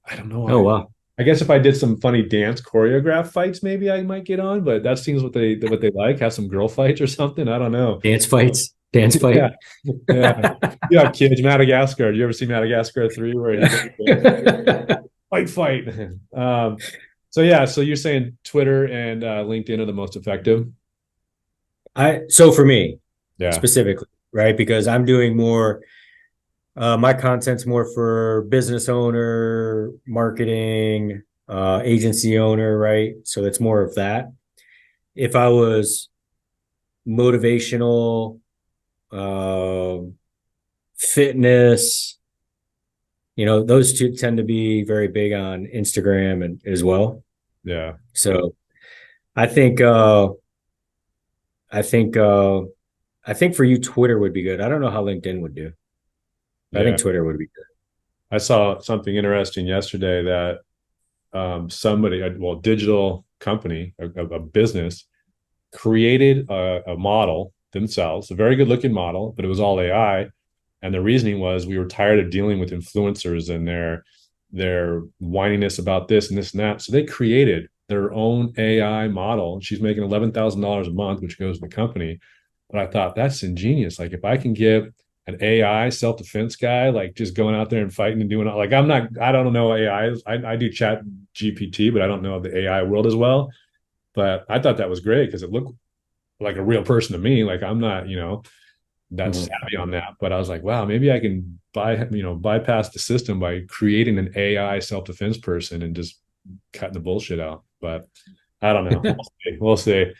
I don't know Oh why. wow, I guess if I did some funny dance choreograph fights, maybe I might get on. But that seems what they like. Have some girl fights or something. I don't know. dance fight. Yeah, yeah. You have kids. Madagascar. Do you ever see Madagascar 3 where he fight? So yeah. So you're saying Twitter and LinkedIn are the most effective? So for me Yeah. specifically, right? Because I'm doing more. My content's more for business owner, marketing, agency owner, right? So it's more of that. If I was motivational, uh, fitness, those two tend to be very big on Instagram and as well. Yeah. So I think, uh, I think, uh, I think for you, Twitter would be good. I don't know how LinkedIn would do. I Yeah. think Twitter would be good. I saw something interesting yesterday that somebody, well, digital company, a business, created a model themselves, a very good looking model, but it was all AI. And the reasoning was we were tired of dealing with influencers and their whininess about this and this and that. So they created their own AI model. She's making $11,000 a month, which goes to the company. But I thought that's ingenious. Like if I can give an AI self-defense guy, like just going out there and fighting and doing it, like I don't know AI. I do chat GPT, but I don't know the AI world as well. But I thought that was great because it looked like a real person to me. Like I'm not, that Mhm. savvy on that. But I was like, wow, maybe I can bypass the system by creating an AI self-defense person and just cutting the bullshit out. But I don't know. We'll see. We'll see.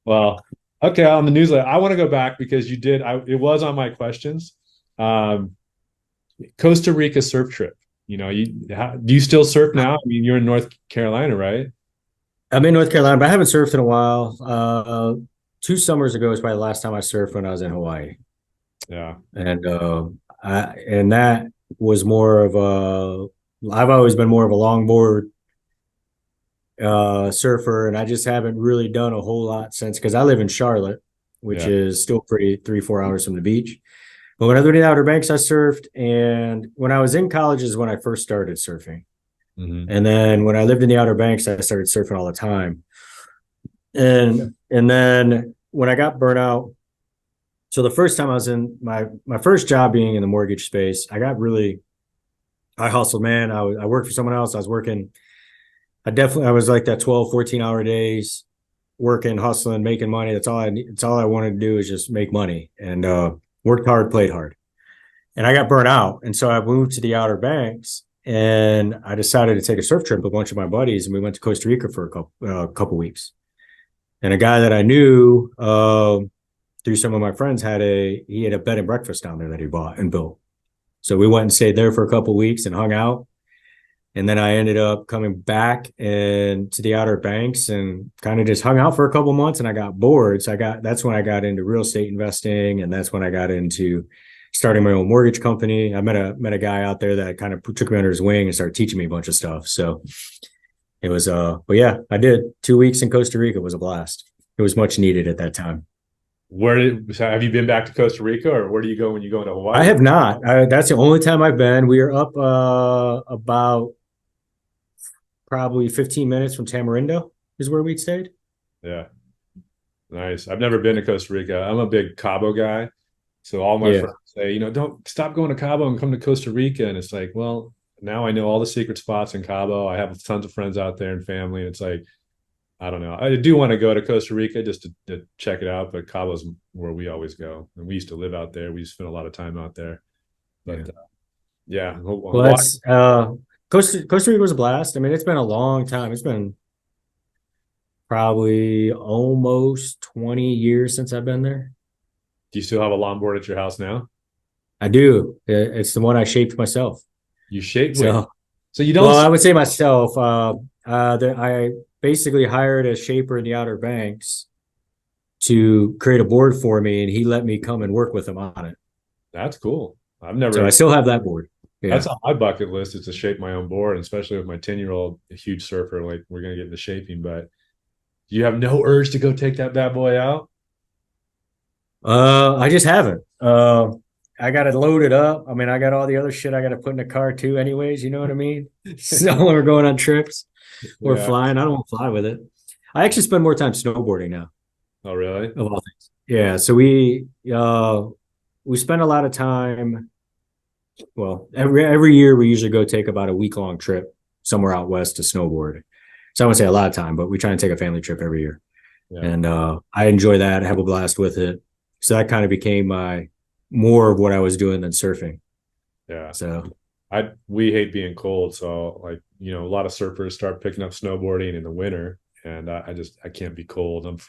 Well, okay, on the newsletter, I want to go back because it was on my questions. Um, Costa Rica surf trip. Do you still surf now? I mean, you're in North Carolina, right? I'm in North Carolina, but I haven't surfed in a while. 2 summers ago was probably the last time I surfed when I was in Hawaii, Yeah. and that was more of a. I've always been more of a longboard surfer, and I just haven't really done a whole lot since because I live in Charlotte, which Yeah. is still pretty 3-4 hours from the beach. But when I lived in the Outer Banks, I surfed, and when I was in college is when I first started surfing. Mm-hmm. And then when I lived in the Outer Banks, I started surfing all the time. And then when I got burnt out, so the first time I was in my first job being in the mortgage space, I hustled, man. I worked for someone else. I was like that 12, 14 hour days, working, hustling, making money. That's all I wanted to do is just make money and worked hard, played hard. And I got burnt out. And so I moved to the Outer Banks and I decided to take a surf trip with a bunch of my buddies, and we went to Costa Rica for a couple weeks. And a guy that I knew through some of my friends he had a bed and breakfast down there that he bought and built. So we went and stayed there for a couple weeks and hung out. And then I ended up coming back and to the Outer Banks and kind of just hung out for a couple months, and I got bored. So that's when I got into real estate investing, and that's when I got into starting my own mortgage company. I met a guy out there that kind of took me under his wing and started teaching me a bunch of stuff. So it was but yeah, I did 2 weeks in Costa Rica. It was a blast. It was much needed at that time. Have you been back to Costa Rica, or where do you go when you go into Hawaii? I have not. That's the only time I've been. We are up about probably 15 minutes from Tamarindo is where we'd stayed. Yeah. Nice. I've never been to Costa Rica. I'm a big Cabo guy. So all my friends say, don't stop going to Cabo and come to Costa Rica. And it's like, well, now I know all the secret spots in Cabo. I have tons of friends out there and family. And it's like, I don't know. I do want to go to Costa Rica just to check it out, but Cabo's where we always go. And we used to live out there. We spent a lot of time out there. But yeah. Well, that's Costa Rica was a blast. I mean, it's been a long time. It's been probably almost 20 years since I've been there. Do you still have a longboard at your house now? I do. It's the one I shaped myself. You shaped it? So you don't. Well, I would say myself. I basically hired a shaper in the Outer Banks to create a board for me, and he let me come and work with him on it. That's cool. I've never. So I still have that board. Yeah. That's on my bucket list, is to shape my own board, especially with my 10-year-old, a huge surfer. Like, we're gonna get into shaping, but you have no urge to go take that bad boy out? I just haven't. I got to load it up. I mean, I got all the other shit I got to put in the car too, anyways. You know what I mean? So when we're going on trips or flying, I don't want to fly with it. I actually spend more time snowboarding now. Oh, really? Of all things. Yeah. So we spend a lot of time. Well, every year we usually go take about a week-long trip somewhere out west to snowboard. So I won't say a lot of time, but we try and take a family trip every year. Yeah. And I enjoy that. I have a blast with it. So that kind of became more of what I was doing than surfing. Yeah. So we hate being cold. So, like, a lot of surfers start picking up snowboarding in the winter, and I can't be cold. I'm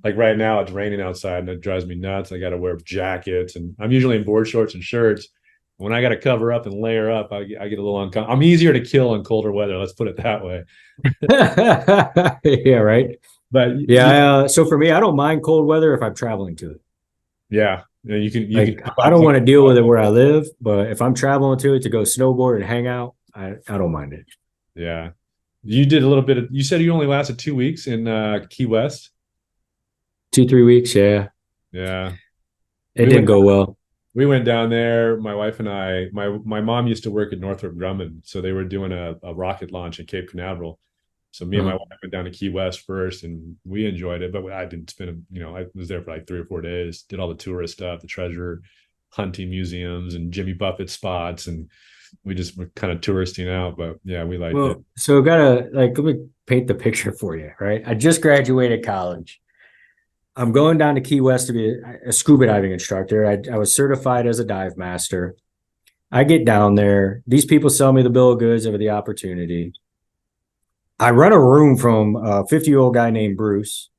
like, right now it's raining outside and it drives me nuts. I got to wear jackets, and I'm usually in board shorts and shirts. When I got to cover up and layer up, I get a little uncomfortable. I'm easier to kill in colder weather. Let's put it that way. Yeah. Right. But yeah. So for me, I don't mind cold weather if I'm traveling to it. Yeah. You can. I don't want to deal with it where I live, but if I'm traveling to it to go snowboard and hang out, I don't mind it. Yeah. You did a little bit you said you only lasted 2 weeks in Key West. 2-3 weeks. Yeah. Yeah. It didn't go well. We went down there. My wife and I, my mom used to work at Northrop Grumman. So they were doing a rocket launch at Cape Canaveral. So me and my wife went down to Key West first, and we enjoyed it. But I didn't spend, I was there for like 3 or 4 days, did all the tourist stuff, the treasure hunting museums and Jimmy Buffett spots. And we just were kind of touristing out. But yeah, we liked it. So let me paint the picture for you, right? I just graduated college. I'm going down to Key West to be a scuba diving instructor. I was certified as a dive master. I get down there. These people sell me the bill of goods over the opportunity. I rent a room from a 50-year-old guy named Bruce.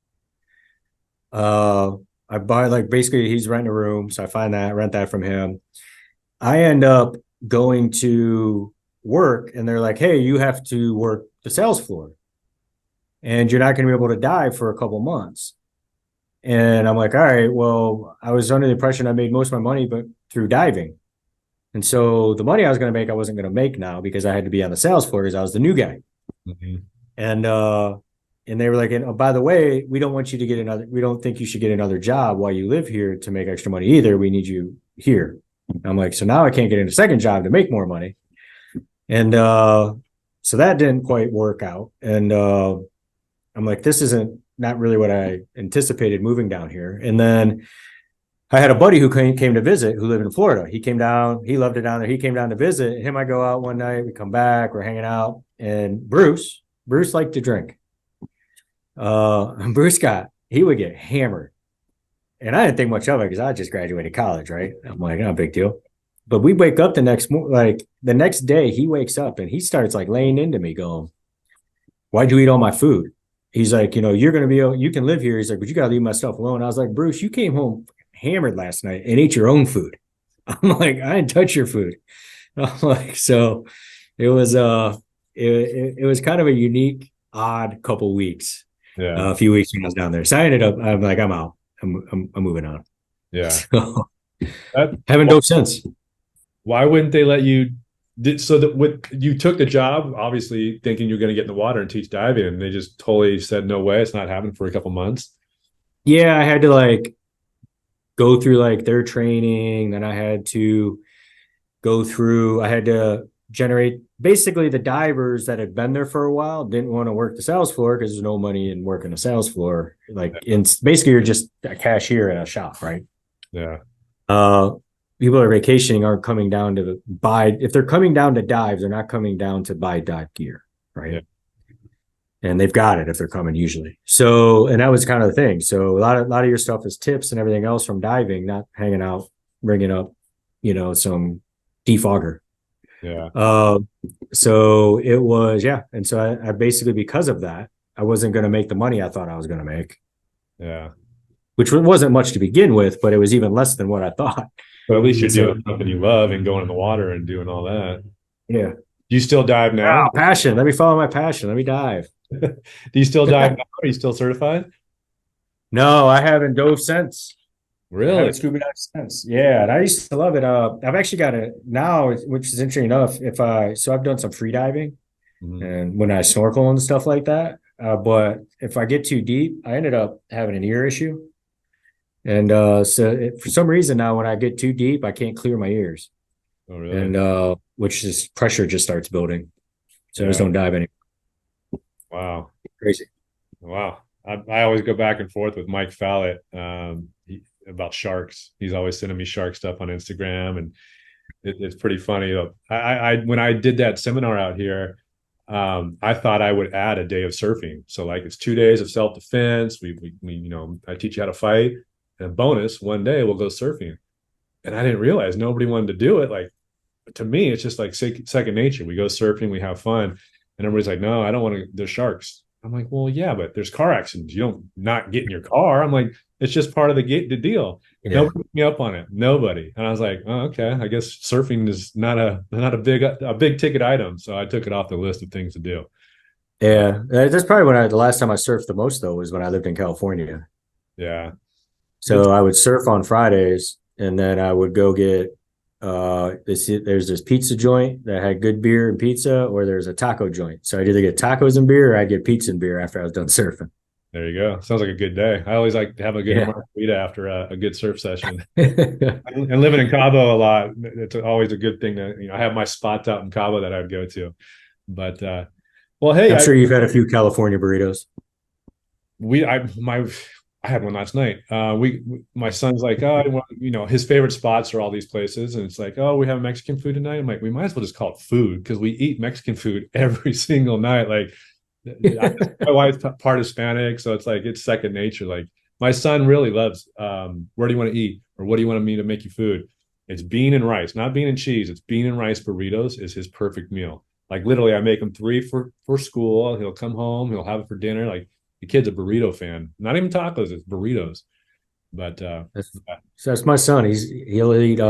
I buy, basically he's renting a room. So I rent that from him. I end up going to work, and they're like, hey, you have to work the sales floor, and you're not going to be able to dive for a couple months. And I'm like, all right, well, I was under the impression I made most of my money, but through diving. And so the money I was going to make, I wasn't going to make now because I had to be on the sales floor because I was the new guy. Mm-hmm. And they were like, oh, by the way, we don't think you should get another job while you live here to make extra money either. We need you here. I'm like, so now I can't get in a second job to make more money. And so that didn't quite work out. And I'm like, this isn't not really what I anticipated moving down here. And then I had a buddy who came to visit who lived in Florida. He came down. He loved it down there. He came down to visit. Him, I go out one night. We come back. We're hanging out. And Bruce liked to drink. He would get hammered. And I didn't think much of it because I just graduated college, right? I'm like, no big deal. But we wake up the next day, he wakes up and he starts like laying into me, going, "Why'd you eat all my food?" He's like, you're gonna you can live here. He's like, but you gotta leave my stuff alone. I was like, Bruce, you came home hammered last night and ate your own food. I'm like, I didn't touch your food. I'm like, so it was it was kind of a unique, odd couple weeks. Yeah. A few weeks when I was down there. So I ended up, I'm like, I'm out. I'm moving on. Yeah. So That, haven't dove since. why wouldn't they let you so that what you took the job obviously thinking you're going to get in the water and teach diving, and they just totally said no way, it's not happening for a couple months? Yeah, I had to like go through like their training. Then I had to I had to generate basically the divers that had been there for a while didn't want to work the sales floor because there's no money in working the sales floor. Like in basically you're just a cashier in a shop, right? Yeah. Uh People are vacationing aren't coming down to buy. If they're coming down to dive, they're not coming down to buy dive gear, right? Yeah. And they've got it if they're coming usually. So, and that was kind of the thing. So a lot of your stuff is tips and everything else from diving, not hanging out, bringing up, some defogger. Yeah. So it was, yeah. And so I basically, because of that, I wasn't going to make the money I thought I was going to make. Yeah. Which wasn't much to begin with, but it was even less than what I thought. But at least you're doing something you love and going in the water and doing all that. Yeah. Do you still dive now? Wow, passion. Let me follow my passion. Let me dive. Do you still dive now? Are you still certified? No, I haven't dove since. Really? I haven't scuba dived since. Yeah, and I used to love it. I've actually got it now, which is interesting enough. So I've done some free diving, and when I snorkel and stuff like that. But if I get too deep, I ended up having an ear issue. And for some reason now, when I get too deep, I can't clear my ears. Oh, really? And which is pressure just starts building. So I just don't dive anymore. Wow. Crazy. Wow. I always go back and forth with Mike Fallett about sharks. He's always sending me shark stuff on Instagram, and it's pretty funny. I when I did that seminar out here, I thought I would add a day of surfing. So like it's 2 days of self-defense. We I teach you how to fight. And bonus, one day we'll go surfing. And I didn't realize nobody wanted to do it. Like, to me, it's just like second nature. We go surfing, we have fun. And everybody's like, no, I don't want to, there's sharks. I'm like, well, yeah, but there's car accidents. You don't not get in your car. I'm like, it's just part of the deal. Yeah. Nobody put me up on it. Nobody. And I was like, oh, okay. I guess surfing is not a big ticket item. So I took it off the list of things to do. Yeah. That's probably the last time I surfed the most though, was when I lived in California. Yeah. So I would surf on Fridays, and then I would go get there's this pizza joint that had good beer and pizza, or there's a taco joint. So I'd either get tacos and beer, or I'd get pizza and beer after I was done surfing. There you go. Sounds like a good day. I always like to have a good margarita after a good surf session. And living in Cabo a lot, it's always a good thing to, I have my spots out in Cabo that I'd go to. But well, hey, I'm sure you've had a few California burritos. I had one last night. My son's like, oh, his favorite spots are all these places, and it's like, oh, we have Mexican food tonight. I'm like, we might as well just call it food because we eat Mexican food every single night. Like, my wife's part Hispanic, so it's like it's second nature. Like, my son really loves. Where do you want to eat, or what do you want me to make you food? It's bean and rice, not bean and cheese. It's bean and rice burritos is his perfect meal. Like literally, I make him 3 for school. He'll come home. He'll have it for dinner. Like. The kid's a burrito fan, not even tacos, it's burritos. But that's my son. He'll eat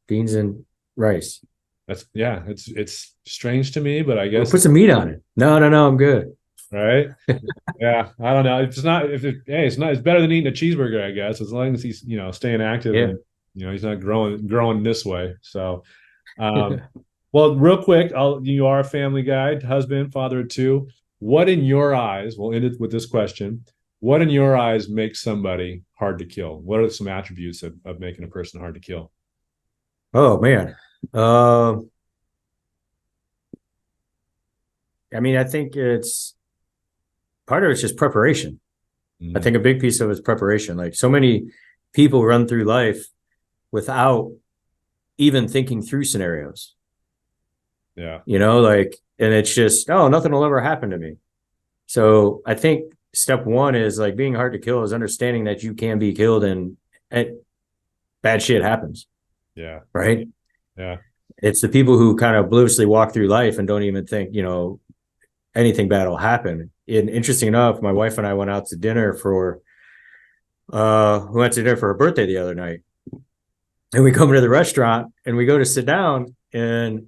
beans and rice. It's strange to me, but I guess put some meat on it. No, I'm good. Right? Yeah, I don't know. It's better than eating a cheeseburger, I guess, as long as he's staying active. Yeah. And he's not growing this way. So well, real quick, you are a family guy, husband, father of 2. What in your eyes, we'll end it with this question. What in your eyes makes somebody hard to kill? What are some attributes of making a person hard to kill? Oh, man. I mean, I think part of it's just preparation. I think a big piece of it is preparation. Like so many people run through life without even thinking through scenarios. Yeah. And it's just, oh, nothing will ever happen to me. So I think step one is like being hard to kill is understanding that you can be killed and bad shit happens. Yeah. Right. Yeah. It's the people who kind of blissfully walk through life and don't even think, anything bad will happen. And interesting enough, my wife and I went out to dinner for we went to dinner for her birthday the other night. And we come to the restaurant and we go to sit down, and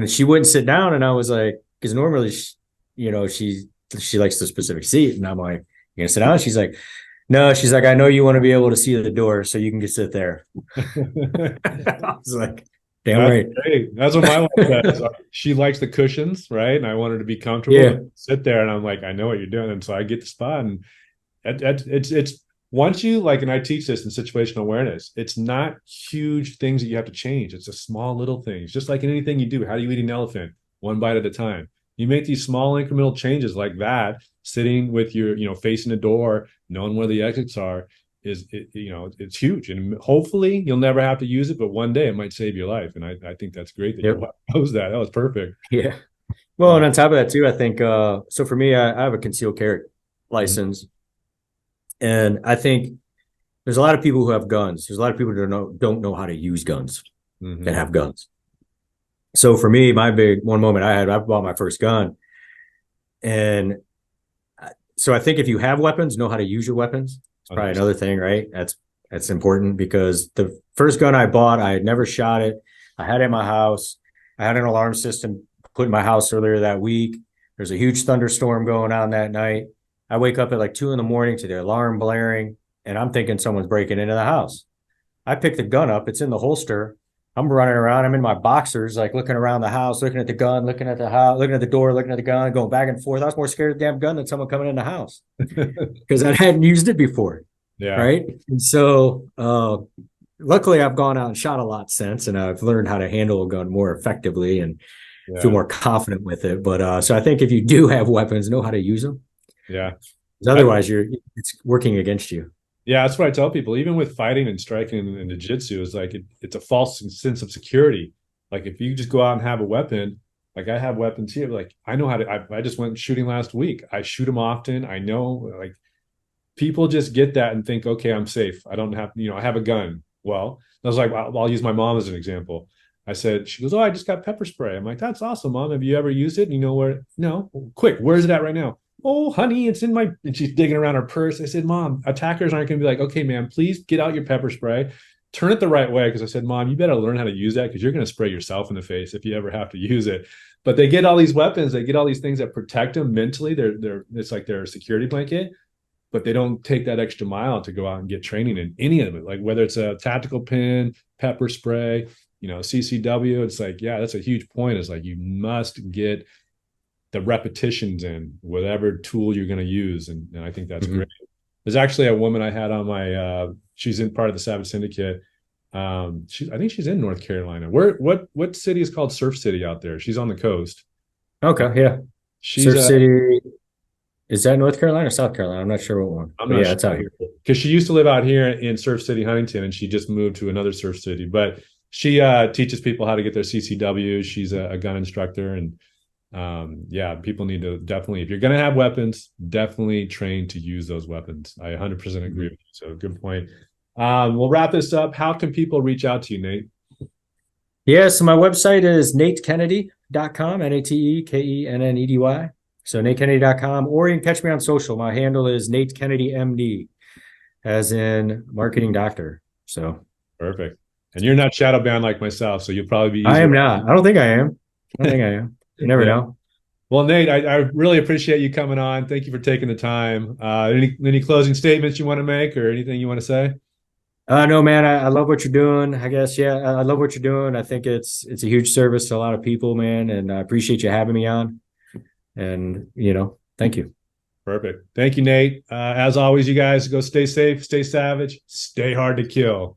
she wouldn't sit down, and I was like, because normally she likes the specific seat, and I'm like, you gonna sit down? She's like, no. She's like, I know you want to be able to see the door, so you can just sit there. I was like, damn That's right. great. That's what my wife says. She likes the cushions, right? And I want her to be comfortable, Yeah. but sit there, and I'm like, I know what you're doing, and so I get the spot, and it's once you like, and I teach this in situational awareness. It's not huge things that you have to change. It's a small little things, just like in anything you do. How do you eat an elephant? One bite at a time. You make these small incremental changes like that, sitting with your, facing the door, knowing where the exits are, it's huge. And hopefully you'll never have to use it, but one day it might save your life. And I think that's great that Yep. you knows that. That was perfect. Yeah. Well, and on top of that too, I think so for me, I have a concealed carry Mhm. license. And I think there's a lot of people who have guns. There's a lot of people who don't know how to use guns that Mhm. have guns. So for me, my big one moment I bought my first gun. And so I think if you have weapons, know how to use your weapons. It's probably 100%. another thing, right? That's important, because the first gun I bought, I had never shot it. I had it in my house. I had an alarm system put in my house earlier that week. There's a huge thunderstorm going on that night. I wake up at like 2 a.m. to the alarm blaring, and I'm thinking someone's breaking into the house. I pick the gun up. It's in the holster. I'm running around. I'm in my boxers, like looking around the house, looking at the gun, looking at the house, looking at the door, looking at the gun, going back and forth. I was more scared of the damn gun than someone coming in the house because I hadn't used it before. Yeah. Right. And so, luckily, I've gone out and shot a lot since, and I've learned how to handle a gun more effectively and feel Yeah. more confident with it. But so I think if you do have weapons, know how to use them. Yeah. Because otherwise, it's working against you. Yeah, that's what I tell people. Even with fighting and striking and jiu-jitsu, is like it's a false sense of security. Like if you just go out and have a weapon, like I have weapons here, like I know how to. I just went shooting last week. I shoot them often. I know, like people just get that and think, okay, I'm safe. I don't have, I have a gun. Well, I was like, I'll use my mom as an example. I said, she goes, oh, I just got pepper spray. I'm like, that's awesome, mom. Have you ever used it? And you know where? No, quick, where's it at right now? Oh, honey, it's in my, and she's digging around her purse. I said, mom, attackers aren't going to be like, okay, man, please get out your pepper spray. Turn it the right way. Cause I said, mom, you better learn how to use that because you're going to spray yourself in the face if you ever have to use it. But they get all these weapons, they get all these things that protect them mentally. It's like their security blanket, but they don't take that extra mile to go out and get training in any of it. Like whether it's a tactical pin, pepper spray, CCW, it's like, yeah, that's a huge point. It's like you must get the repetitions in whatever tool you're going to use. And I think that's Mm-hmm. great. There's actually a woman I had on my, she's in part of the Savage Syndicate. I think she's in North Carolina. What city is called Surf City out there? She's on the coast. Okay. Yeah. She's Surf City. Is that North Carolina or South Carolina? I'm not sure what one. I'm But not yeah, sure it's out here. because she used to live out here in Surf City, Huntington, and she just moved to another surf city. But she teaches people how to get their CCW. She's a gun instructor, and yeah, people need to definitely, if you're going to have weapons, definitely train to use those weapons. I 100% agree with you. So good point. We'll wrap this up. How can people reach out to you, Nate? Yeah, so my website is natekennedy.com, NATEKENNEDY. So natekennedy.com, or you can catch me on social. My handle is Nate Kennedy MD, as in marketing doctor. So Perfect. And you're not shadow banned like myself, so you'll probably be I easier. am not. I don't think I am. I don't think I am. You never Yeah. know. Well, Nate, I really appreciate you coming on. Thank you for taking the time. Any closing statements you want to make or anything you want to say? No, man, I love what you're doing. I guess, yeah, I love what you're doing. I think it's a huge service to a lot of people, man, and I appreciate you having me on. And thank you. Perfect. Thank you, Nate. As always, you guys go stay safe, stay savage, stay hard to kill.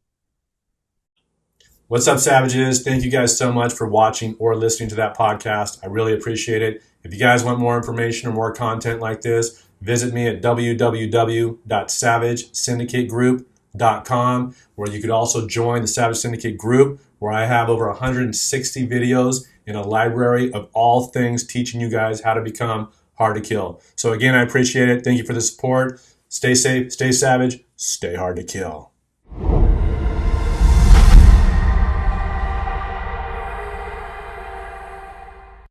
What's up, Savages? Thank you guys so much for watching or listening to that podcast. I really appreciate it. If you guys want more information or more content like this, visit me at www.savagesyndicategroup.com, where you could also join the Savage Syndicate group, where I have over 160 videos in a library of all things teaching you guys how to become hard to kill. So again, I appreciate it. Thank you for the support. Stay safe, stay savage, stay hard to kill.